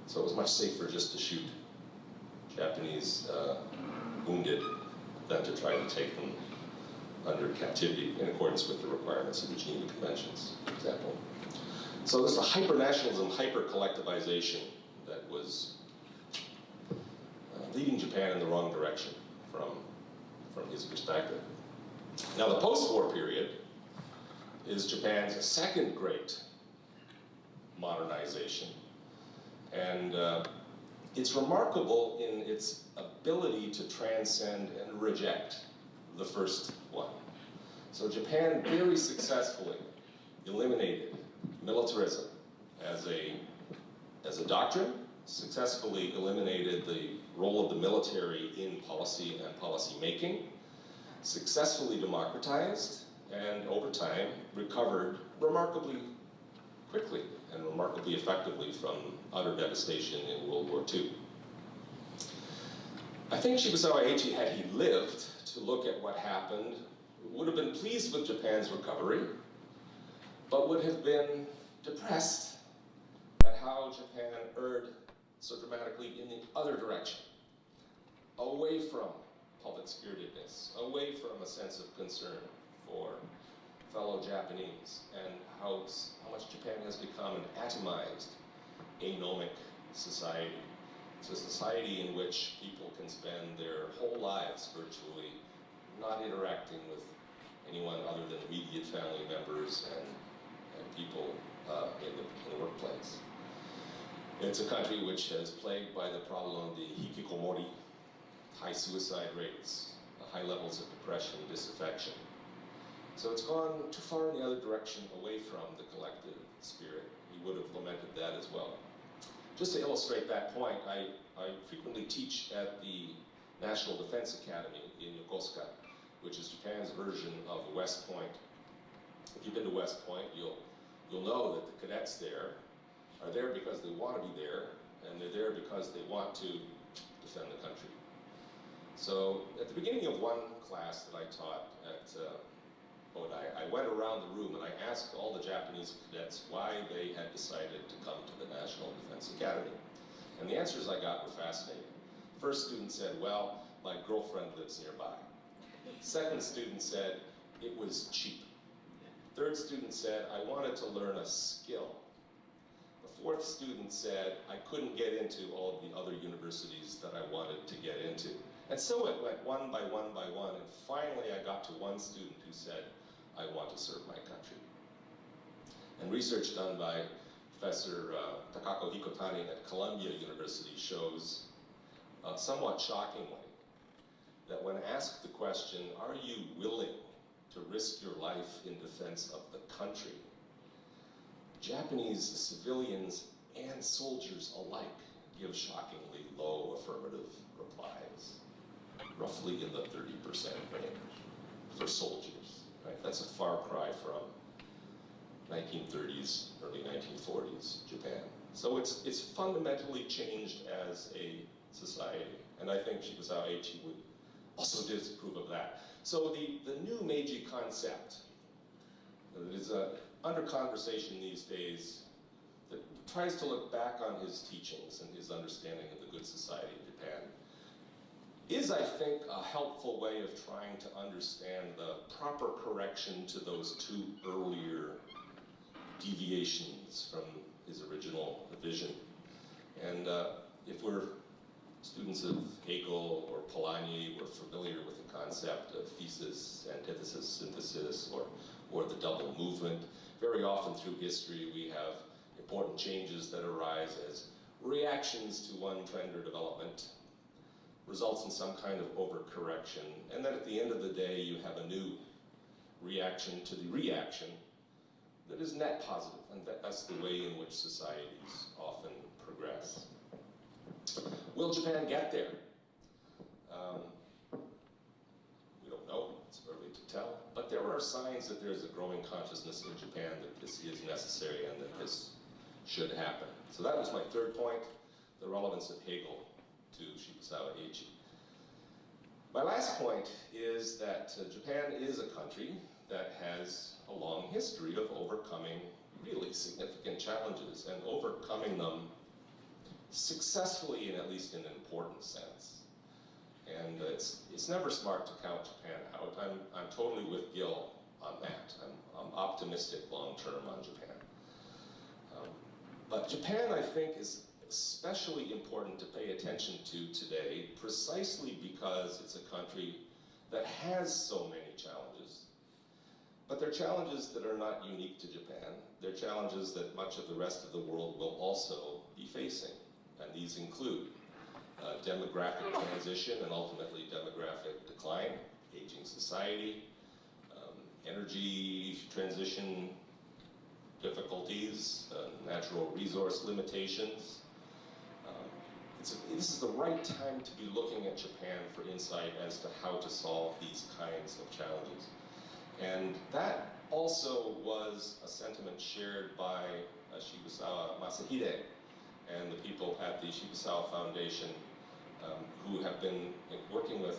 So it was much safer just to shoot Japanese wounded than to try to take them under captivity in accordance with the requirements of the Geneva Conventions, for example. So there's a hyper-nationalism, hyper-collectivization that was leading Japan in the wrong direction from his perspective. Now the post-war period is Japan's second great modernization. And it's remarkable in its ability to transcend and reject the first one. So Japan very successfully eliminated militarism as a doctrine, successfully eliminated the role of the military in policy and policy making, successfully democratized, and over time recovered remarkably quickly and remarkably effectively from utter devastation in World War II. I think Shibusawa Eiichi, had he lived to look at what happened, would have been pleased with Japan's recovery, but would have been depressed at how Japan erred so dramatically in the other direction, away from public spiritedness, away from a sense of concern for fellow Japanese, and how much Japan has become an atomized, anomic society. It's a society in which people can spend their whole lives virtually not interacting with anyone other than immediate family members and people in the workplace. It's a country which is plagued by the problem of the hikikomori, high suicide rates, high levels of depression, disaffection. So it's gone too far in the other direction, away from the collective spirit. He would have lamented that as well. Just to illustrate that point, I frequently teach at the National Defense Academy in Yokosuka, which is Japan's version of West Point. If you've been to West Point, you'll know that the cadets there are there because they want to be there, and they're there because they want to defend the country. So at the beginning of one class that I taught at Odai, I went around the room and I asked all the Japanese cadets why they had decided to come to the National Defense Academy. And the answers I got were fascinating. First student said, well, my girlfriend lives nearby. Second student said it was cheap. Third student said I wanted to learn a skill. The fourth student said I couldn't get into all of the other universities that I wanted to get into. And so it went one by one by one, and finally I got to one student who said, I want to serve my country. And research done by Professor Takako Hikotani at Columbia University shows, somewhat shockingly, that when asked the question, are you willing to risk your life in defense of the country, Japanese civilians and soldiers alike give shockingly low affirmative replies, roughly in the 30% range for soldiers. Right? That's a far cry from 1930s, early 1940s Japan. So it's fundamentally changed as a society, and I think Shibusawa Eiichi would also disapprove of that. So the new Meiji concept that is under conversation these days that tries to look back on his teachings and his understanding of the good society of Japan is, I think, a helpful way of trying to understand the proper correction to those two earlier deviations from his original vision. And if we're students of Hegel or Polanyi, we're familiar with the concept of thesis, antithesis, synthesis, or the double movement. Very often through history we have important changes that arise as reactions to one trend or development, results in some kind of overcorrection, and then at the end of the day you have a new reaction to the reaction that is net positive, and that's the way in which societies often progress. Will Japan get there? We don't know, it's early to tell, but there are signs that there's a growing consciousness in Japan that this is necessary and that this should happen. So that was my third point, the relevance of Hegel to Shibusawa Eiichi. My last point is that Japan is a country that has a long history of overcoming really significant challenges and overcoming them successfully, and at least in an important sense. And it's never smart to count Japan out. I'm totally with Gil on that. I'm optimistic long term on Japan. But Japan, I think, is especially important to pay attention to today, precisely because it's a country that has so many challenges. But they're challenges that are not unique to Japan. They're challenges that much of the rest of the world will also be facing. And these include demographic transition and ultimately demographic decline, aging society, energy transition difficulties, natural resource limitations. This is the right time to be looking at Japan for insight as to how to solve these kinds of challenges. And that also was a sentiment shared by Shibusawa Masahide and the people at the Shibusawa Foundation who have been working with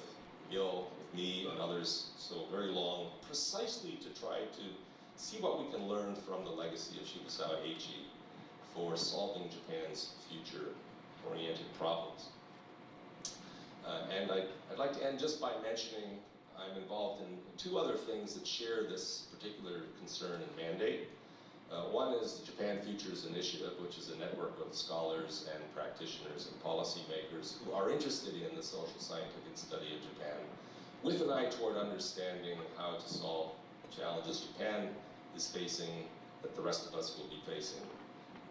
Gil, with me, and others so very long, precisely to try to see what we can learn from the legacy of Shibusawa Eiichi for solving Japan's future-oriented problems. And I'd like to end just by mentioning I'm involved in two other things that share this particular concern and mandate. One is the Japan Futures Initiative, which is a network of scholars and practitioners and policymakers who are interested in the social scientific study of Japan, with an eye toward understanding how to solve challenges Japan is facing that the rest of us will be facing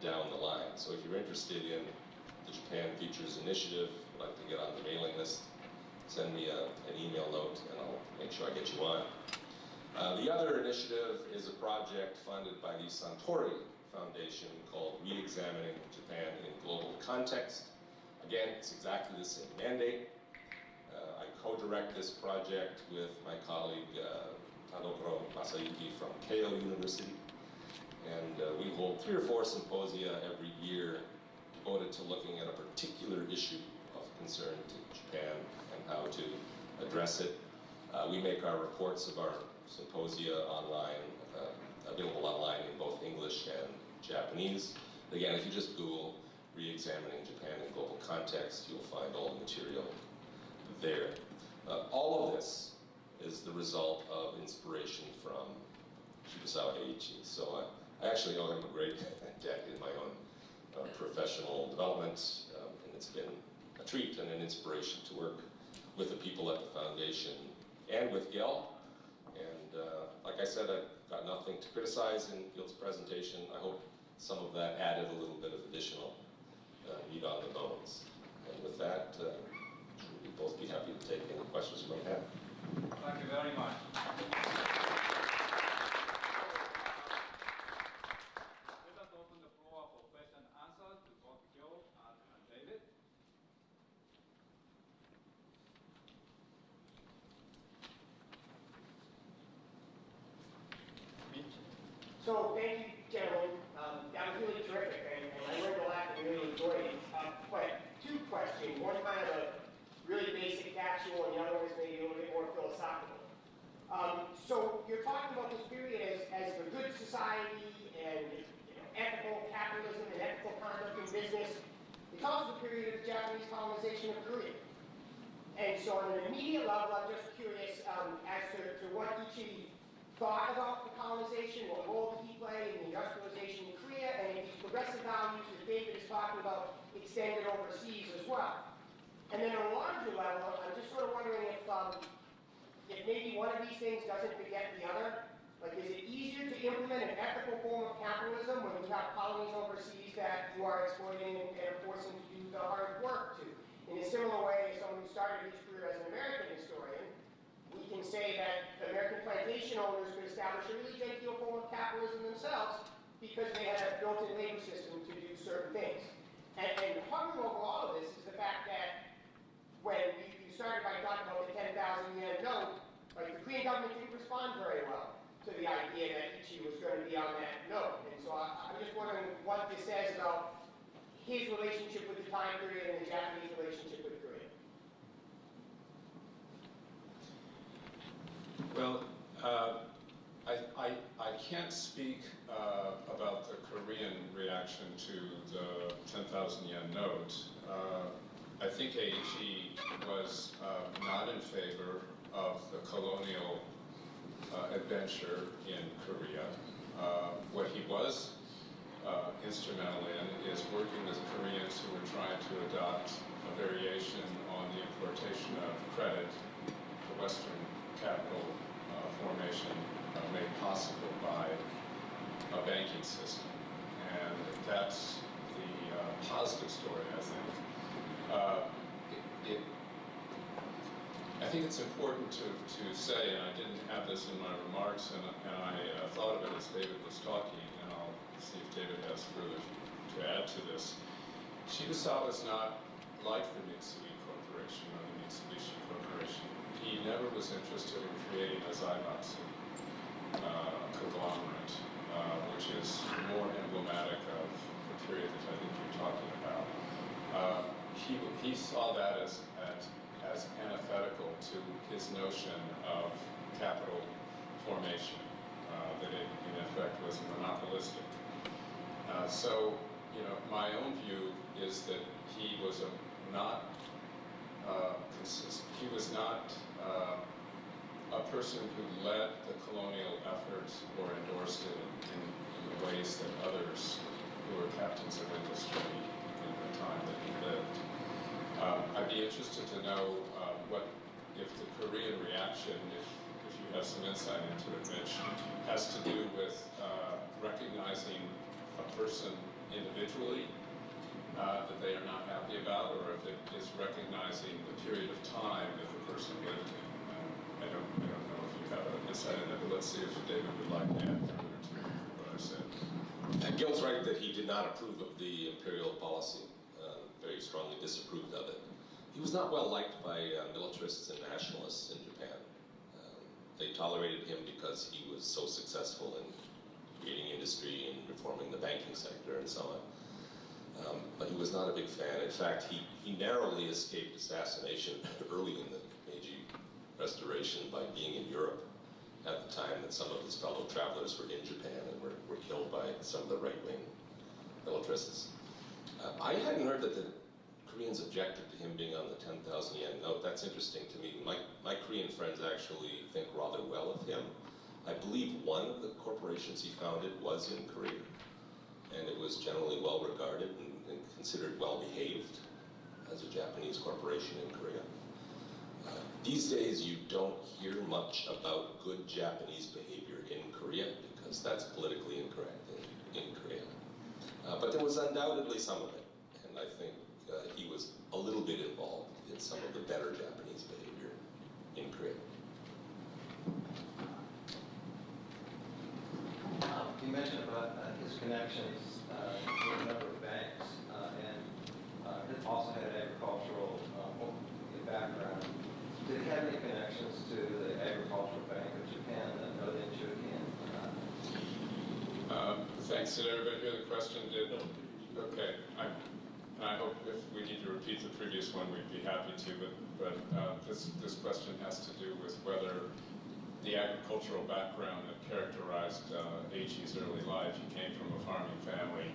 down the line. So if you're interested in the Japan Futures Initiative, would like to get on the mailing list, send me an email note and I'll make sure I get you on. The other initiative is a project funded by the Suntory Foundation called Re-Examining Japan in Global Context. Again, it's exactly the same mandate. I co-direct this project with my colleague Tadokuro Masayuki from Keio University. And we hold 3 or 4 symposia every year devoted to looking at a particular issue of concern to Japan and how to address it. We make our reports of our symposia online, available online in both English and Japanese. Again, if you just Google Re-Examining Japan in Global Context, you'll find all the material there. All of this is the result of inspiration from Shibusawa Eiichi. So I actually owe him a great debt in my own professional development, and it's been a treat and an inspiration to work with the people at the foundation and with Gil. And like I said, I've got nothing to criticize in Gil's presentation. I hope some of that added a little bit of additional meat on the bones. And with that, we'd both be happy to take any questions you might have. Thank you very much. Let us open the floor for question and answers to both Gil and David. So thank you, gentlemen. That was really terrific, and I learned a lot and really enjoyed it. But two questions, one kind of a really basic factual, and the other one is maybe a little bit more philosophical. So you're talking about this period as the good society and ethical capitalism and ethical conduct in business. It's also the period of the Japanese colonization of Korea. And so on an immediate level, I'm just curious as to what each of you thought about the colonization, what role did he play in the industrialization in Korea, and if these progressive values that David is talking about extended overseas as well. And then on a larger level, I'm just sort of wondering if maybe one of these things doesn't beget the other. Like, is it easier to implement an ethical form of capitalism when you have colonies overseas that you are exploiting and forcing to do the hard work to? In a similar way as someone who started his career as an American historian, we can say that American plantation owners could establish a really genteel form of capitalism themselves because they had a built-in labor system to do certain things. And hovering over all of this is the fact that when you started by talking about the 10,000 yen note, like the Korean government didn't respond very well to the idea that Eiichi was going to be on that note. And so I'm just wondering what this says about his relationship with the time period and the Japanese relationship with Korea. Well, I can't speak about the Korean reaction to the 10,000 yen note. I think Eiichi was not in favor of the colonial adventure in Korea. What he was instrumental in is working with Koreans who were trying to adopt a variation on the importation of credit, the Western capital formation made possible by a banking system. And that's the positive story, I think. I think it's important to say, and I didn't have this in my remarks, and I thought of it as David was talking, and I'll see if David has further to add to this. Shibusawa is not like the Mitsui Corporation or the Mitsubishi Corporation. He never was interested in creating a zaibatsu, a conglomerate, which is more emblematic of the period that I think you're talking about. He saw that as antithetical to his notion of capital formation, that it in effect was monopolistic. So, my own view is that he was not He was not a person who led the colonial efforts or endorsed it in the ways that others who were captains of industry in the time that he lived. I'd be interested to know if the Korean reaction, if you have some insight into it, Mitch, has to do with recognizing a person individually that they are not happy about, or if it is recognizing the period of time that the person lived in. I don't know if you have an insight in it, but let's see if David would like to add further to what I said. And Gil's right that he did not approve of the imperial policy, very strongly disapproved of it. He was not well liked by militarists and nationalists in Japan. They tolerated him because he was so successful in creating industry and reforming the banking sector and so on. But he was not a big fan. In fact, he narrowly escaped assassination early in the Meiji Restoration by being in Europe at the time that some of his fellow travelers were in Japan and were killed by some of the right-wing militarists. I hadn't heard that the Koreans objected to him being on the 10,000 yen note. That's interesting to me. My Korean friends actually think rather well of him. I believe one of the corporations he founded was in Korea, and it was generally well regarded and considered well behaved as a Japanese corporation in Korea. These days, you don't hear much about good Japanese behavior in Korea because that's politically incorrect in Korea. But there was undoubtedly some of it, and I think he was a little bit involved in some of the better Japanese behavior in Korea. You mentioned about his connections with a number of banks, and he also had an agricultural background. Did he have any connections to the Agricultural Bank of Japan, the Northern Chukin? Thanks. Did everybody hear the question? Okay. I hope if we need to repeat the previous one, we'd be happy to. But this question has to do with whether the agricultural background that characterized Eiichi's early life, he came from a farming family,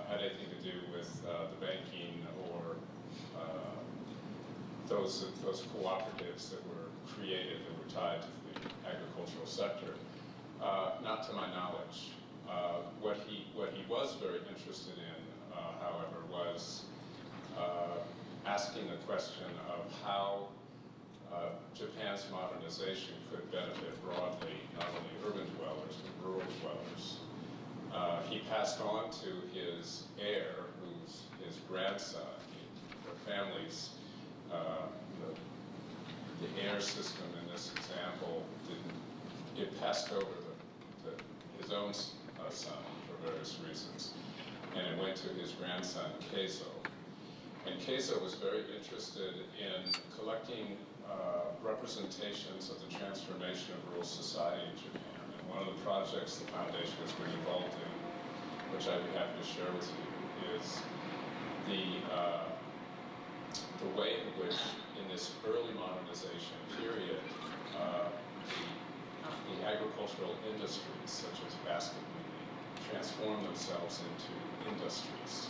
had anything to do with the banking or those cooperatives that were created that were tied to the agricultural sector. Not to my knowledge. What he was very interested in, however, was asking the question of how Japan's modernization could benefit broadly not only urban dwellers but rural dwellers. He passed on to his heir, who's his grandson. The family's the heir system in this example it passed over his own son for various reasons, and it went to his grandson Keizo. And Keizo was very interested in collecting representations of the transformation of rural society in Japan. And one of the projects the foundation has been involved in, which I'd be happy to share with you, is the way in which, in this early modernization period, the agricultural industries, such as basket weaving, transformed themselves into industries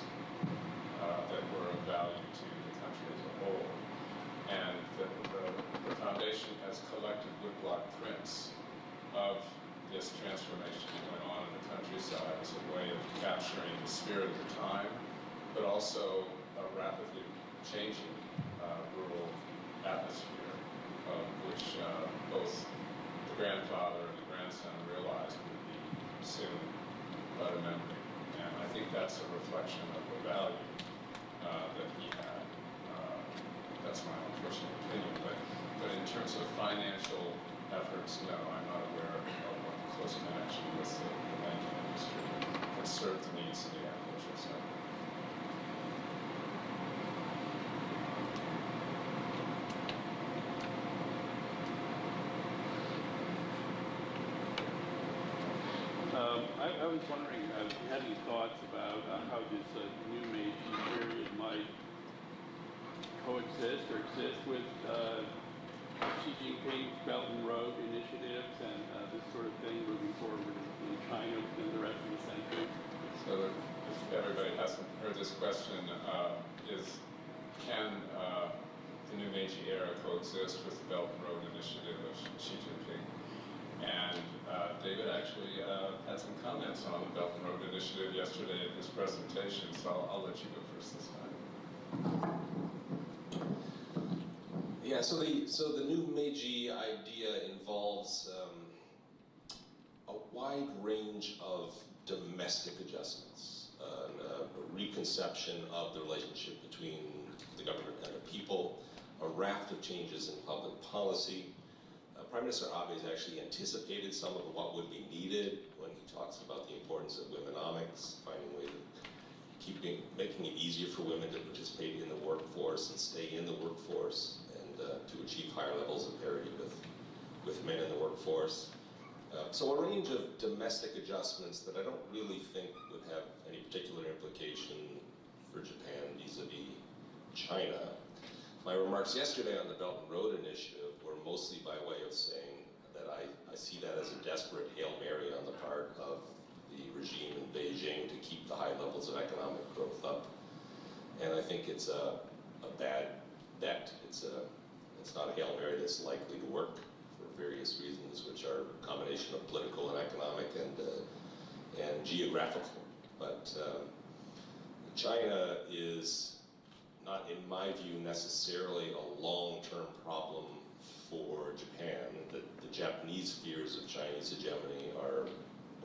that were of value to the country as a whole. And the foundation has collected woodblock prints of this transformation that went on in the countryside as a way of capturing the spirit of the time, but also a rapidly changing rural atmosphere, which both the grandfather and the grandson realized would be soon but a memory. And I think that's a reflection of the value that he had. That's my own personal opinion. But in terms of financial efforts, no, I'm not aware of a close connection with the banking industry that served the needs of the agricultural sector. I was wondering if you had any thoughts about how this new Meiji period might coexist or exist with Xi Jinping's Belt and Road initiatives and this sort of thing moving forward in China within the rest of the century. So if everybody hasn't heard this question, can the new Meiji era coexist with the Belt and Road initiative of Xi Jinping? And David actually had some comments on the Belt and Road initiative yesterday at his presentation, so I'll let you go first this time. Yeah, so the new Meiji idea involves a wide range of domestic adjustments, a reconception of the relationship between the government and the people, a raft of changes in public policy. Prime Minister Abe has actually anticipated some of what would be needed when he talks about the importance of womenomics, finding ways of making it easier for women to participate in the workforce and stay in the workforce, and to achieve higher levels of parity with men in the workforce. So a range of domestic adjustments that I don't really think would have any particular implication for Japan vis-a-vis China. My remarks yesterday on the Belt and Road Initiative were mostly by way of saying that I see that as a desperate Hail Mary on the part of the regime in Beijing to keep the high levels of economic growth up. And I think it's a bad bet. It's not a Hail Mary that's likely to work for various reasons, which are a combination of political and economic and geographical. But China is not, in my view, necessarily a long-term problem for Japan. The Japanese fears of Chinese hegemony are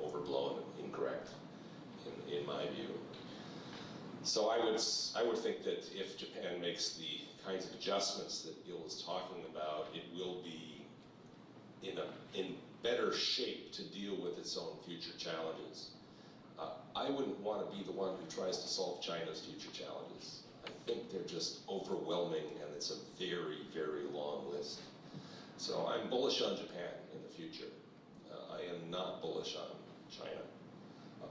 overblown and incorrect, in my view. So I would think that if Japan makes the kinds of adjustments that Gil was talking about, it will be in better shape to deal with its own future challenges. I wouldn't want to be the one who tries to solve China's future challenges. I think they're just overwhelming, and it's a very, very long list. So I'm bullish on Japan in the future. I am not bullish on China.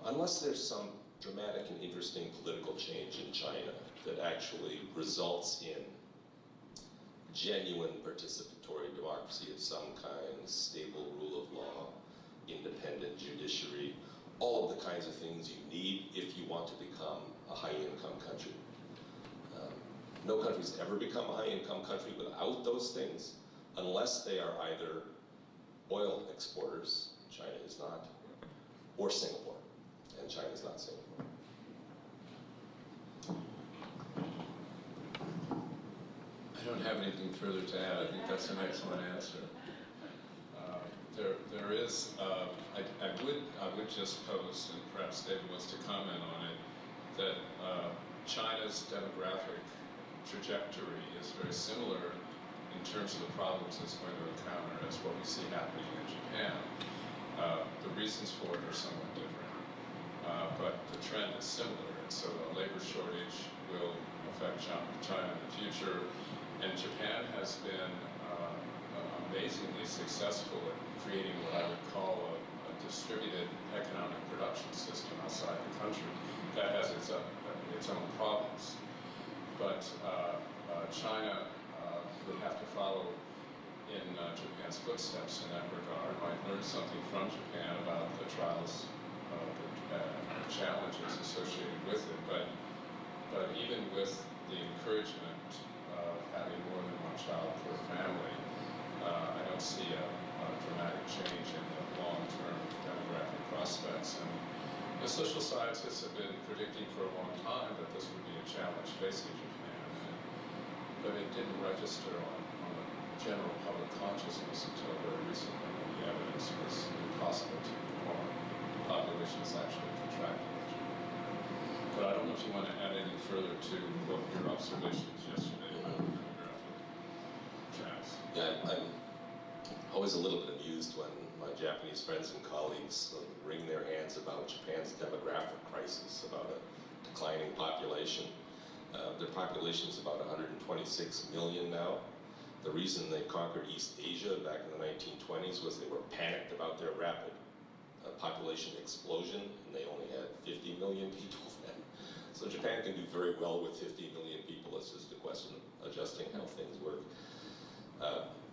Unless there's some dramatic and interesting political change in China that actually results in genuine participatory democracy of some kind, stable rule of law, independent judiciary, all of the kinds of things you need if you want to become a high-income country. No country's ever become a high-income country without those things, unless they are either oil exporters, China is not, or Singapore, and China is not Singapore. I don't have anything further to add. I think that's an excellent answer. There is, I would just pose, and perhaps David wants to comment on it, that China's demographic trajectory is very similar in terms of the problems it's going to encounter as what we see happening in Japan. The reasons for it are somewhat different, but the trend is similar, and so a labor shortage will affect China in the future, and Japan has been amazingly successful at creating what I would call a distributed economic production system outside the country that has its own problems. But China would have to follow in Japan's footsteps in that regard. Might learn something from Japan about the trials, the challenges associated with it. But even with the encouragement of having more than one child per family, I don't see a dramatic change in the long-term demographic prospects. And the social scientists have been predicting for a long time that this would be a challenge facing Japan, but it didn't register on the general public consciousness until very recently, when the evidence was impossible to perform. The population is actually contracting. But I don't know if you want to add anything further to what your observations yesterday about the demographic trends. Yeah, I'm always a little bit amused when my Japanese friends and colleagues wring their hands about Japan's demographic crisis, about a declining population. Their population is about 126 million now. The reason they conquered East Asia back in the 1920s was they were panicked about their rapid population explosion, and they only had 50 million people then. So Japan can do very well with 50 million people. It's just a question of adjusting how things work.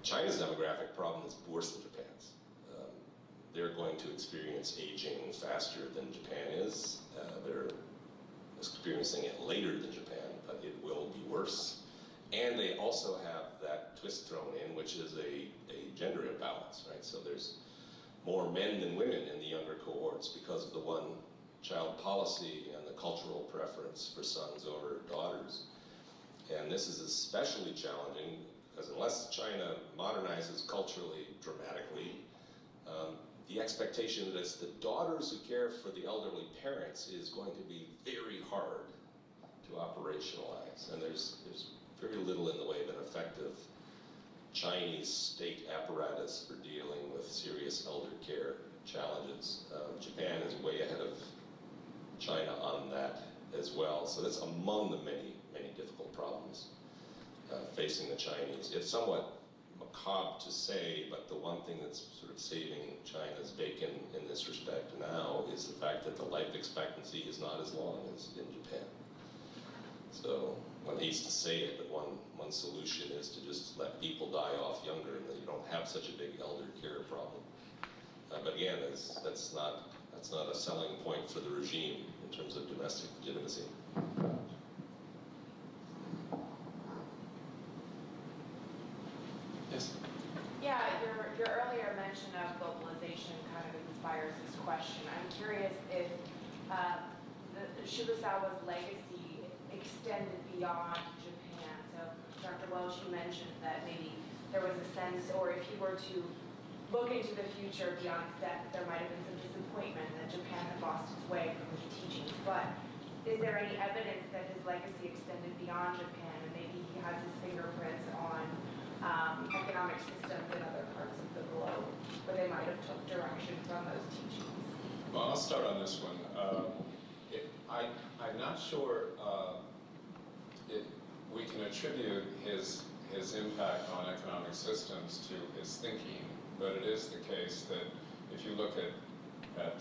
China's demographic problem is worse than Japan's. They're going to experience aging faster than Japan is. They're experiencing it later than Japan, but it will be worse. And they also have that twist thrown in, which is a gender imbalance, right? So there's more men than women in the younger cohorts because of the one-child policy and the cultural preference for sons over daughters. And this is especially challenging because unless China modernizes culturally dramatically, the expectation that it's the daughters who care for the elderly parents is going to be very hard to operationalize. And there's very little in the way of an effective Chinese state apparatus for dealing with serious elder care challenges. Japan is way ahead of China on that as well. So that's among the many, many difficult problems facing the Chinese. It's somewhat macabre to say, but the one thing that's sort of saving China's bacon in this respect now is the fact that the life expectancy is not as long as in Japan. So one hates to say it, but one solution is to just let people die off younger, and then you don't have such a big elder care problem. But again, that's not a selling point for the regime in terms of domestic legitimacy. curious if Shibusawa's legacy extended beyond Japan. So Dr. Welch, you mentioned that maybe there was a sense, or if he were to look into the future beyond his death, there might have been some disappointment that Japan had lost its way from his teachings. But is there any evidence that his legacy extended beyond Japan, and maybe he has his fingerprints on economic systems in other parts of the globe, where they might have took direction from those teachings? Well, I'll start on this one. I'm not sure we can attribute his impact on economic systems to his thinking, but it is the case that if you look at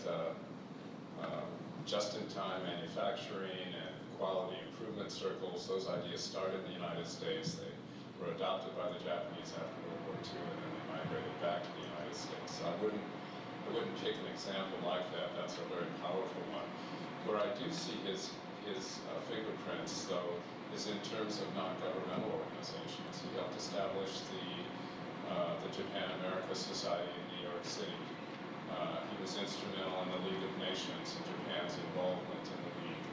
just-in-time manufacturing and quality improvement circles, those ideas started in the United States. They were adopted by the Japanese after World War II, and then they migrated back to the United States. So I wouldn't pick an example like that. That's a very powerful one. Where I do see his fingerprints, though, is in terms of non-governmental organizations. He helped establish the Japan-America Society in New York City. He was instrumental in the League of Nations and Japan's involvement in the League.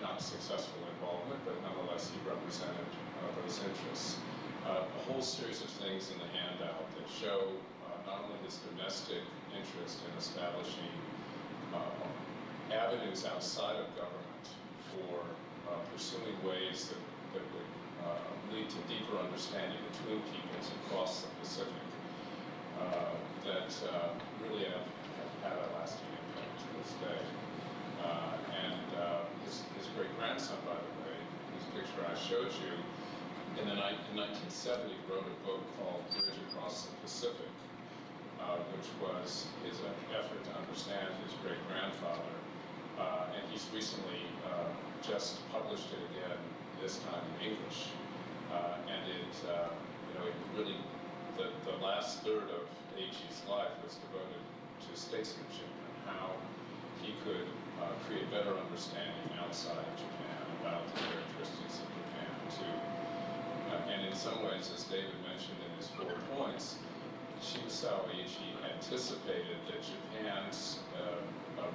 Not successful involvement, but nonetheless he represented those interests. A whole series of things in the handout that show not only his domestic interest in establishing avenues outside of government for pursuing ways that would lead to deeper understanding between peoples across the Pacific that really have had a lasting impact to this day. And his great-grandson, by the way, whose picture I showed you, in 1970 wrote a book called Bridge Across the Pacific, which was his effort to understand his great-grandfather. And he's recently just published it again, this time in English. And it really, the last third of Eiichi's life was devoted to statesmanship and how he could create better understanding outside of Japan about the characteristics of Japan too. And in some ways, as David mentioned in his 4 points, Shibusawa Eiichi anticipated that Japan's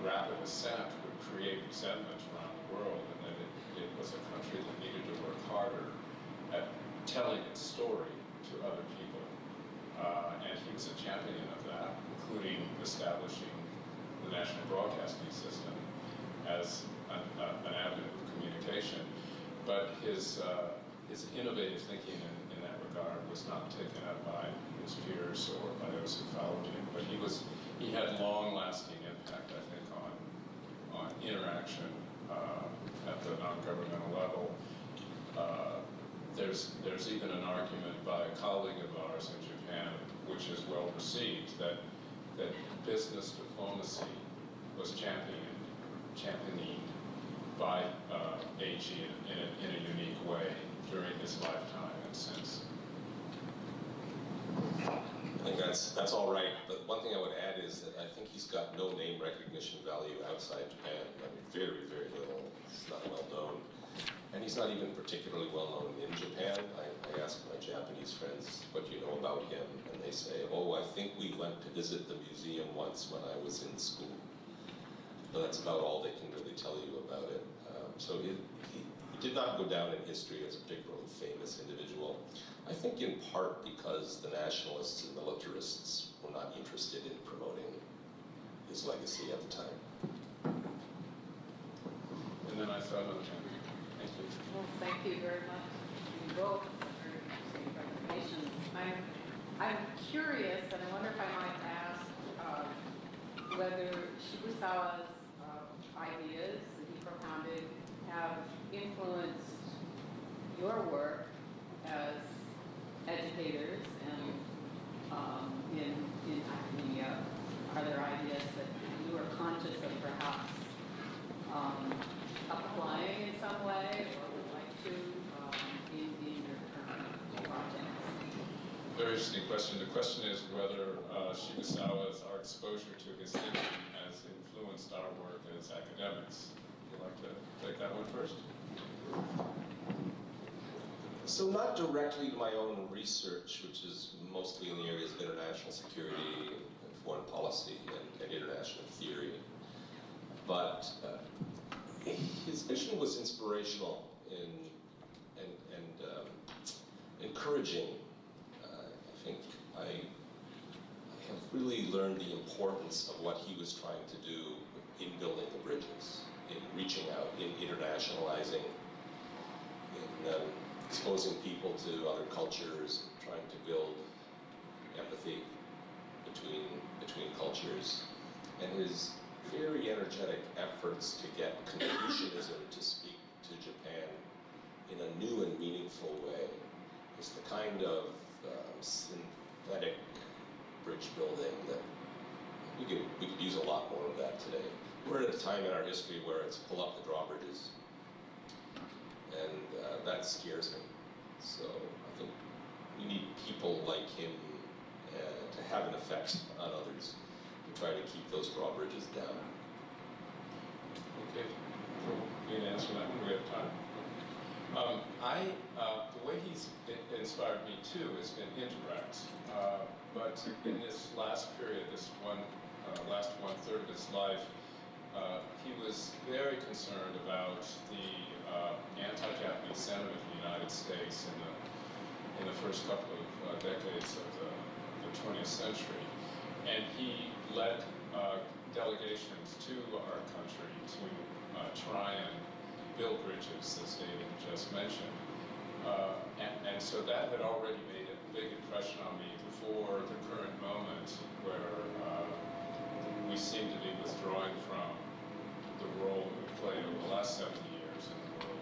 rapid ascent would create resentment around the world, and that it was a country that needed to work harder at telling its story to other people. And he was a champion of that, including establishing the national broadcasting system as an avenue of communication. But his innovative thinking in that regard was not taken up by his peers or by those who followed him. But he had long-lasting impact, I think, on interaction at the non-governmental level. There's even an argument by a colleague of ours in Japan, which is well received, that business diplomacy was championed by Eiichi in a unique way during his lifetime and since. I think that's all right, but one thing I would add is that I think he's got no name recognition value outside Japan. I mean, very, very little. He's not well known. And he's not even particularly well known in Japan. I ask my Japanese friends, what do you know about him? And they say, oh, I think we went to visit the museum once when I was in school. But that's about all they can really tell you about it. So he did not go down in history as a particularly famous individual. I think in part because the nationalists and militarists were not interested in promoting his legacy at the time. And then I saw another hand. Thank you. Well, thank you very much. You both for interesting recommendations. I'm curious, and I wonder if I might ask whether Shibusawa's ideas that he propounded have influenced your work as educators and in academia. Are there ideas that you are conscious of perhaps applying in some way or would like to in your current projects? Very interesting question. The question is whether our exposure to his thinking has influenced our work as academics. Would you like to take that one first? So not directly to my own research, which is mostly in the areas of international security and foreign policy and international theory. But his vision was inspirational and encouraging. I think I have really learned the importance of what he was trying to do in building the bridges, in reaching out, in internationalizing, in exposing people to other cultures, trying to build empathy between cultures, and his very energetic efforts to get Confucianism to speak to Japan in a new and meaningful way is the kind of synthetic bridge building that we could use a lot more of that today. We're at a time in our history where it's pull up the drawbridges, and that scares me. So I think we need people like him to have an effect on others to try to keep those drawbridges down. Okay, for me to answer that one, we have time. The way he's inspired me too has been indirect, but in this last period, this last 1/3 of his life, he was very concerned about the anti-Japanese sentiment in the United States in the first couple of decades of the 20th century, and he led delegations to our country to try and build bridges, as David just mentioned. And so that had already made a big impression on me before the current moment where we seem to be withdrawing from the role that we played over the last 70 years in the world.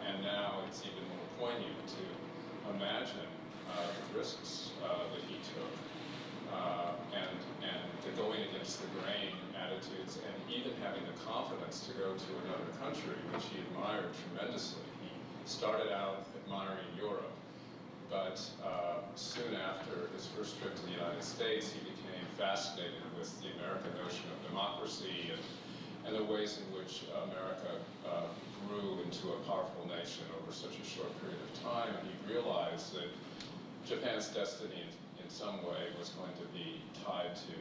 And now it's even more poignant to imagine the risks that he took and the going against the grain attitudes, and even having the confidence to go to another country, which he admired tremendously. He started out admiring Europe, but soon after his first trip to the United States, he became fascinated with the American notion of democracy and the ways in which America grew into a powerful nation over such a short period of time. And he realized that Japan's destiny in some way was going to be tied to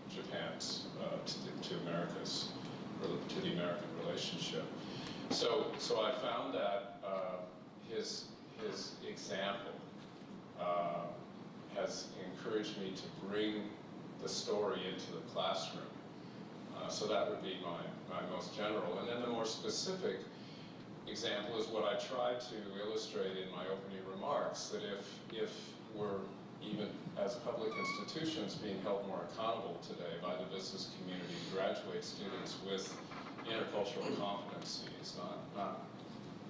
Japan's, to America's, to the American relationship. So I found that his example has encouraged me to bring the story into the classroom. So that would be my most general. And then the more specific example is what I tried to illustrate in my opening remarks, that if we're even as public institutions being held more accountable today by the business community, graduate students with intercultural competencies, not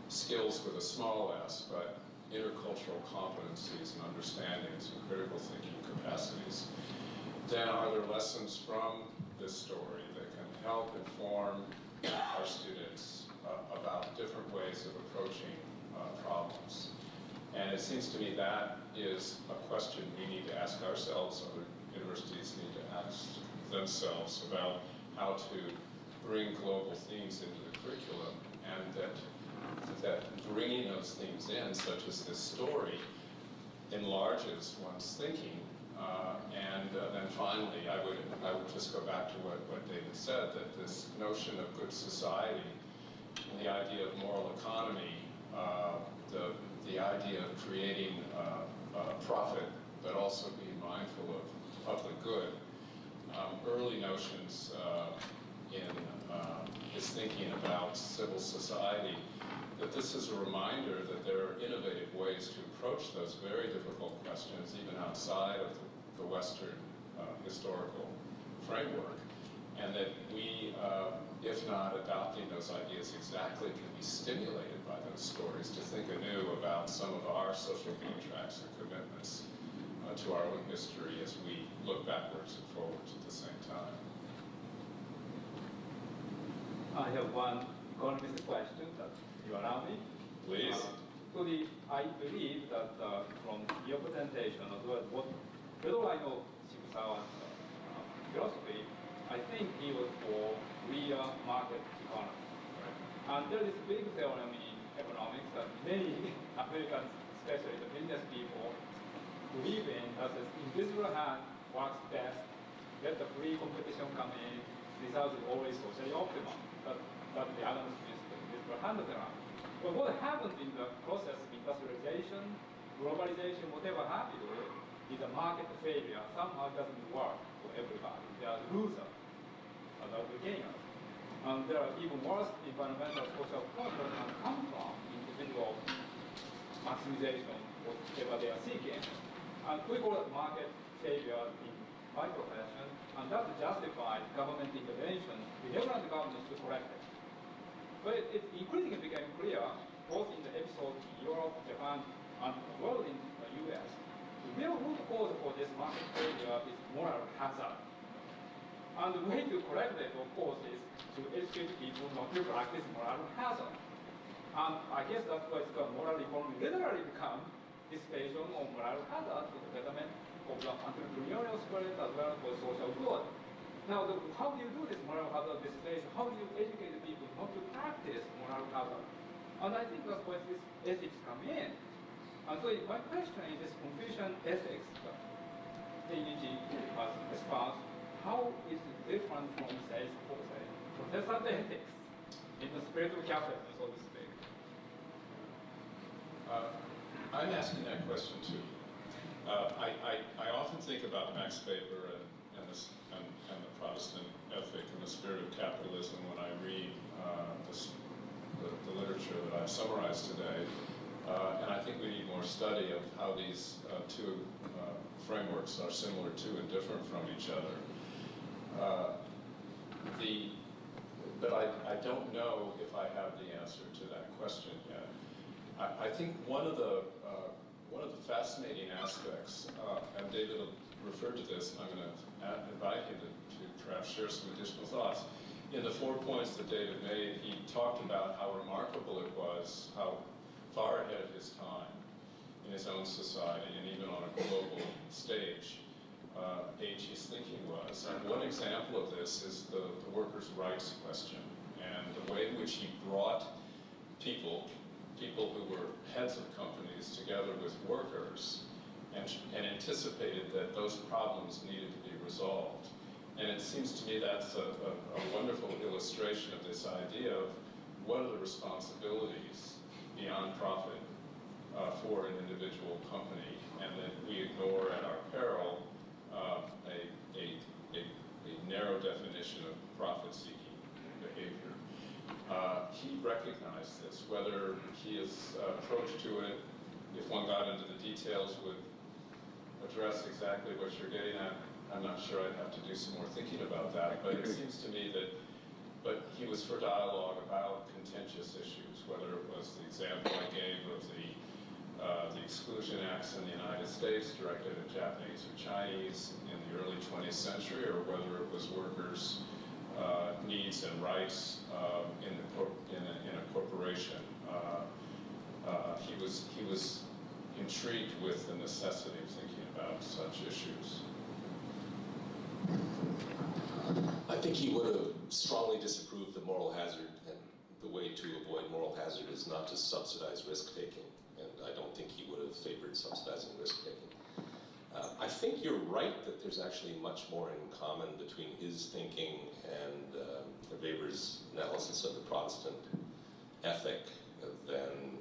skills with a small s, but intercultural competencies and understandings and critical thinking capacities, then are there lessons from this story that can help inform our students about different ways of approaching problems? And it seems to me that is a question we need to ask ourselves, other universities need to ask themselves about how to bring global themes into the curriculum, and that bringing those themes in, such as this story, enlarges one's thinking. And then finally, I would just go back to what David said, that this notion of good society and the idea of moral economy, the idea of creating profit, but also being mindful of public good. Early notions in his thinking about civil society, that this is a reminder that there are innovative ways to approach those very difficult questions, even outside of the Western historical framework, and that we, if not adopting those ideas exactly, can be stimulated by those stories to think anew about some of our social contracts and commitments to our own history as we look backwards and forwards at the same time. I have one economist question that you allow me. Please. Actually, I believe that from your presentation, as well as although I know Shibusawa's philosophy, I think he was for real market economy. And there is a big theorem in economics that many Americans, especially the business people, believe in, that the invisible hand works best, let the free competition come in, this result is always socially optimal. That the Adams will handle around. But what happens in the process of industrialization, globalization, whatever have you, is a market failure. Somehow it doesn't work for everybody. There are losers and there are gainers. And there are even worse environmental social problems that come from individual maximization, whatever they are seeking. And we call it market failure in my profession, and that justifies government intervention, benevolent governments to correct it. But it increasingly became clear, both in the episode in Europe, Japan, and as well in the US, the real root cause for this market failure is moral hazard. And the way to correct it, of course, is to educate people not to practice moral hazard. And I guess that's why it's called moral economy literally become dissipation of moral hazard for the betterment of the entrepreneurial spirit as well as for social good. Now, how do you do this moral hazard dissipation? How do you educate the people not to practice moral hazard? And I think that's where these ethics come in. And so my question is this Confucian ethics that Eiichi has espoused, how is it different from, say, Protestant ethics in the spirit of capitalism, so to speak? I'm asking that question too. I often think about Max Weber and the Protestant ethic and the spirit of capitalism when I read the literature that I've summarized today. And I think we need more study of how these two frameworks are similar to and different from each other. But I don't know if I have the answer to that question yet. I think one of the fascinating aspects, and David referred to this, and I'm going to invite him to perhaps share some additional thoughts. In the 4 points that David made, he talked about how remarkable it was, how far ahead of his time in his own society, and even on a global stage, Eiichi's thinking was. And one example of this is the workers' rights question, and the way in which he brought people who were heads of companies together with workers and anticipated that those problems needed to be resolved. And it seems to me that's a wonderful illustration of this idea of what are the responsibilities beyond profit for an individual company, and that we ignore at our peril a narrow definition of profit-seeking behavior. He recognized this, whether his approach to it, if one got into the details, would address exactly what you're getting at. I'm not sure. I'd have to do some more thinking about that, but it seems to me that he was for dialogue about contentious issues, whether it was the example I gave of the Exclusion Acts in the United States directed at Japanese or Chinese in the early 20th century, or whether it was workers' needs and rights in a corporation. He was intrigued with the necessity of thinking about such issues. I think he would have strongly disapproved the moral hazard, and the way to avoid moral hazard is not to subsidize risk-taking, and I don't think he would have favored subsidizing risk-taking. I think you're right that there's actually much more in common between his thinking and Weber's analysis of the Protestant ethic than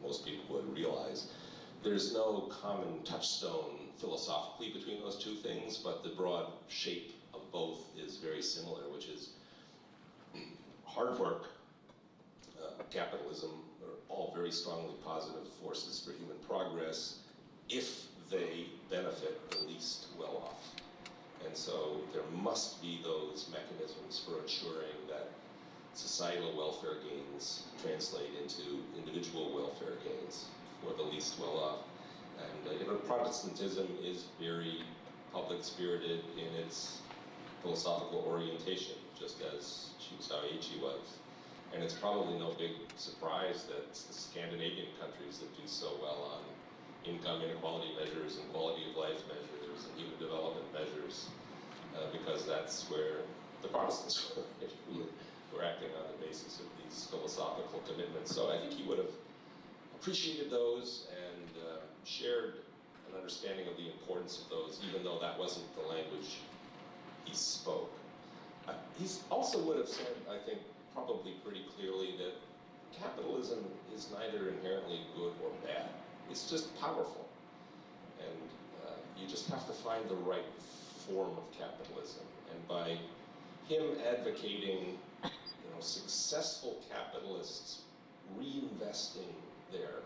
most people would realize. There's no common touchstone philosophically between those two things, but the broad shape of both is very similar, which is hard work, capitalism are all very strongly positive forces for human progress if they benefit the least well-off. And so there must be those mechanisms for ensuring that societal welfare gains translate into individual welfare gains for the least well-off. And Protestantism is very public-spirited in its philosophical orientation, just as Shibusawa Eiichi was. And it's probably no big surprise that it's the Scandinavian countries that do so well on income inequality measures and quality of life measures and human development measures, because that's where the Protestants were acting on the basis of these philosophical commitments. So I think he would have appreciated those and shared an understanding of the importance of those, even though that wasn't the language he spoke. he also would have said, I think, probably pretty clearly that capitalism is neither inherently good or bad. It's just powerful. And you just have to find the right form of capitalism. And by him advocating, successful capitalists reinvesting their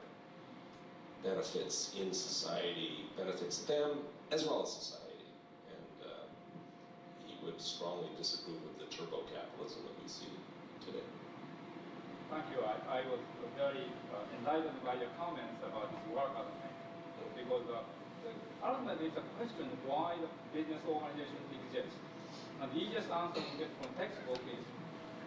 benefits in society, benefits them as well as society. And he would strongly disapprove of the turbo-capitalism that we see today. Thank you. I was very enlightened by your comments about this work argument, because ultimately it's a question why the business organization exists. And the easiest answer you get from textbook is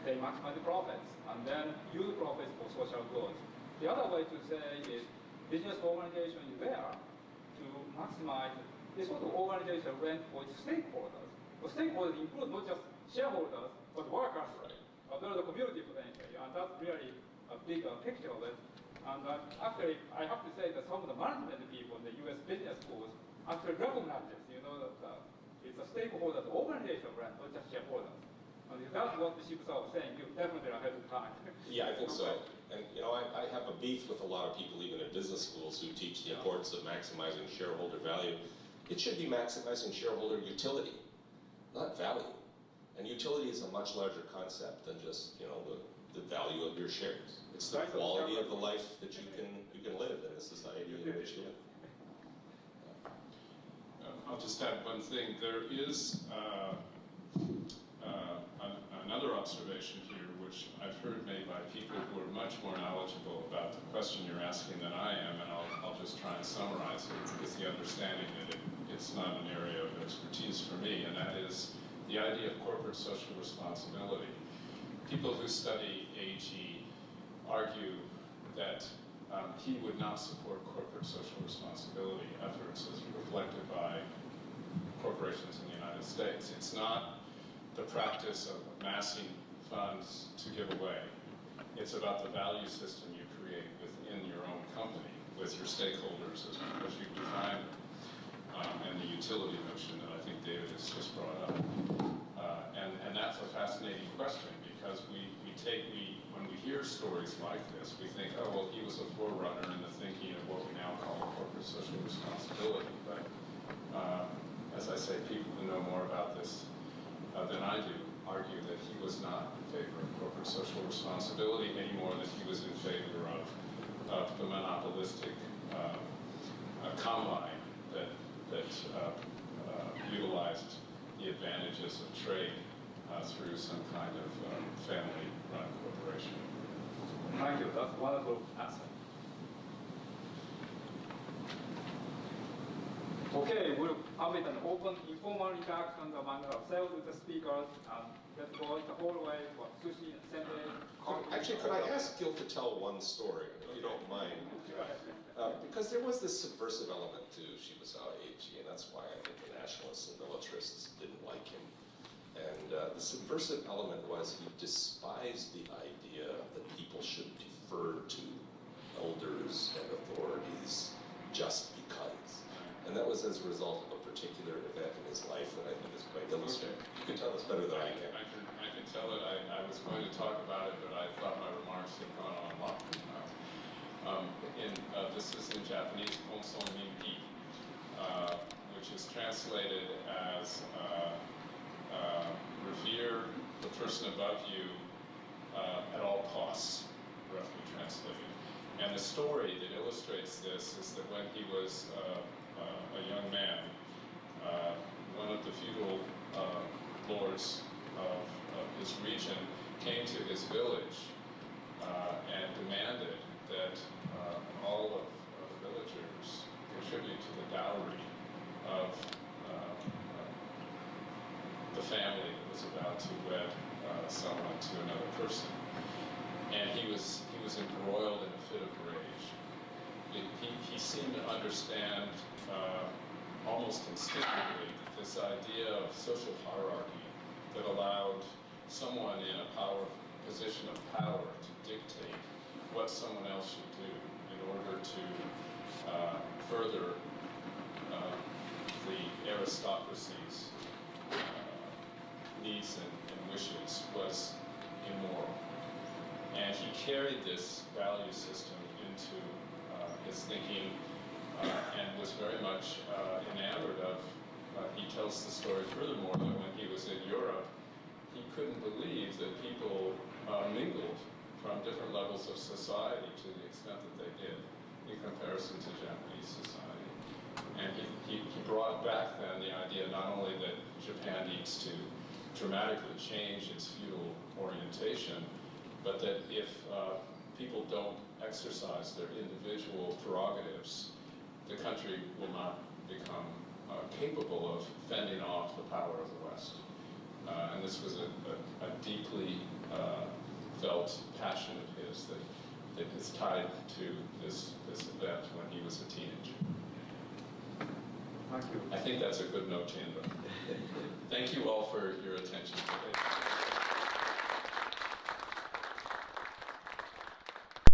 they maximize the profits and then use profits for social good. The other way to say is business organization is there to maximize this sort of organization rent for its stakeholders. The stakeholders include not just shareholders, but workers, as well as the community potentially, and that's really a big picture of it. And actually, I have to say that some of the management people in the US business schools actually recognize this, that it's a stakeholder organization rent, not just shareholders. And if that's what the Shibusawa was saying, you're definitely ahead of time. Yeah, I think so. And I have a beef with a lot of people, even at business schools, who teach the importance of maximizing shareholder value. It should be maximizing shareholder utility, not value. And utility is a much larger concept than just the value of your shares. It's the quality of the life that you can live in the society in which you live. I'll just add one thing. There is another observation here, which I've heard made by people who are much more knowledgeable about the question you're asking than I am, and I'll just try and summarize it with the understanding that it's not an area of expertise for me, and that is the idea of corporate social responsibility. People who study Eiichi argue that he would not support corporate social responsibility efforts as reflected by corporations in the United States. It's not the practice of amassing funds to give away. It's about the value system you create within your own company with your stakeholders as you define them, and the utility notion that I think David has just brought up. And that's a fascinating question, because when we hear stories like this, we think, oh, well, he was a forerunner in the thinking of what we now call corporate social responsibility. But as I say, people who know more about this than I do argue that he was not in favor of corporate social responsibility any more than he was in favor of the monopolistic combine that utilized the advantages of trade through some kind of family-run corporation. Thank you. That's a wonderful answer. Okay, we'll have an open, informal interaction among ourselves with the speakers. Let's go the whole way for sushi, sensei. Actually, could I ask Gil to tell one story, if you don't mind? Because there was this subversive element to Shibusawa Eiichi, and that's why I think the nationalists and militarists didn't like him. And the subversive element was he despised the idea that people should defer to elders and authorities just because. And that was as a result of a particular event in his life that I think is quite illustrative. Okay. You can tell us better than I can. I can tell it. I was going to talk about it, but I thought my remarks had gone on long enough. This is in Japanese, Konson Minpi, which is translated as revere the person above you at all costs, roughly translated. And the story that illustrates this is that when he was a young man, one of the feudal lords of his region came to his village and demanded that all of the villagers contribute to the dowry of the family that was about to wed someone to another person. And he was embroiled in a fit of rage. He seemed to understand almost instinctively this idea of social hierarchy that allowed someone in a position of power to dictate what someone else should do in order to further the aristocracy's needs and wishes was immoral. And he carried this value system into his thinking and was very much enamored of. He tells the story furthermore that when he was in Europe, he couldn't believe that people mingled from different levels of society to the extent that they did in comparison to Japanese society. And he brought back then the idea not only that Japan needs to dramatically change its feudal orientation, but that if people don't exercise their individual prerogatives, the country will not become capable of fending off the power of the West. And this was a deeply felt passion of his that is tied to this event when he was a teenager. Thank you. I think that's a good note to end on. Thank you all for your attention today.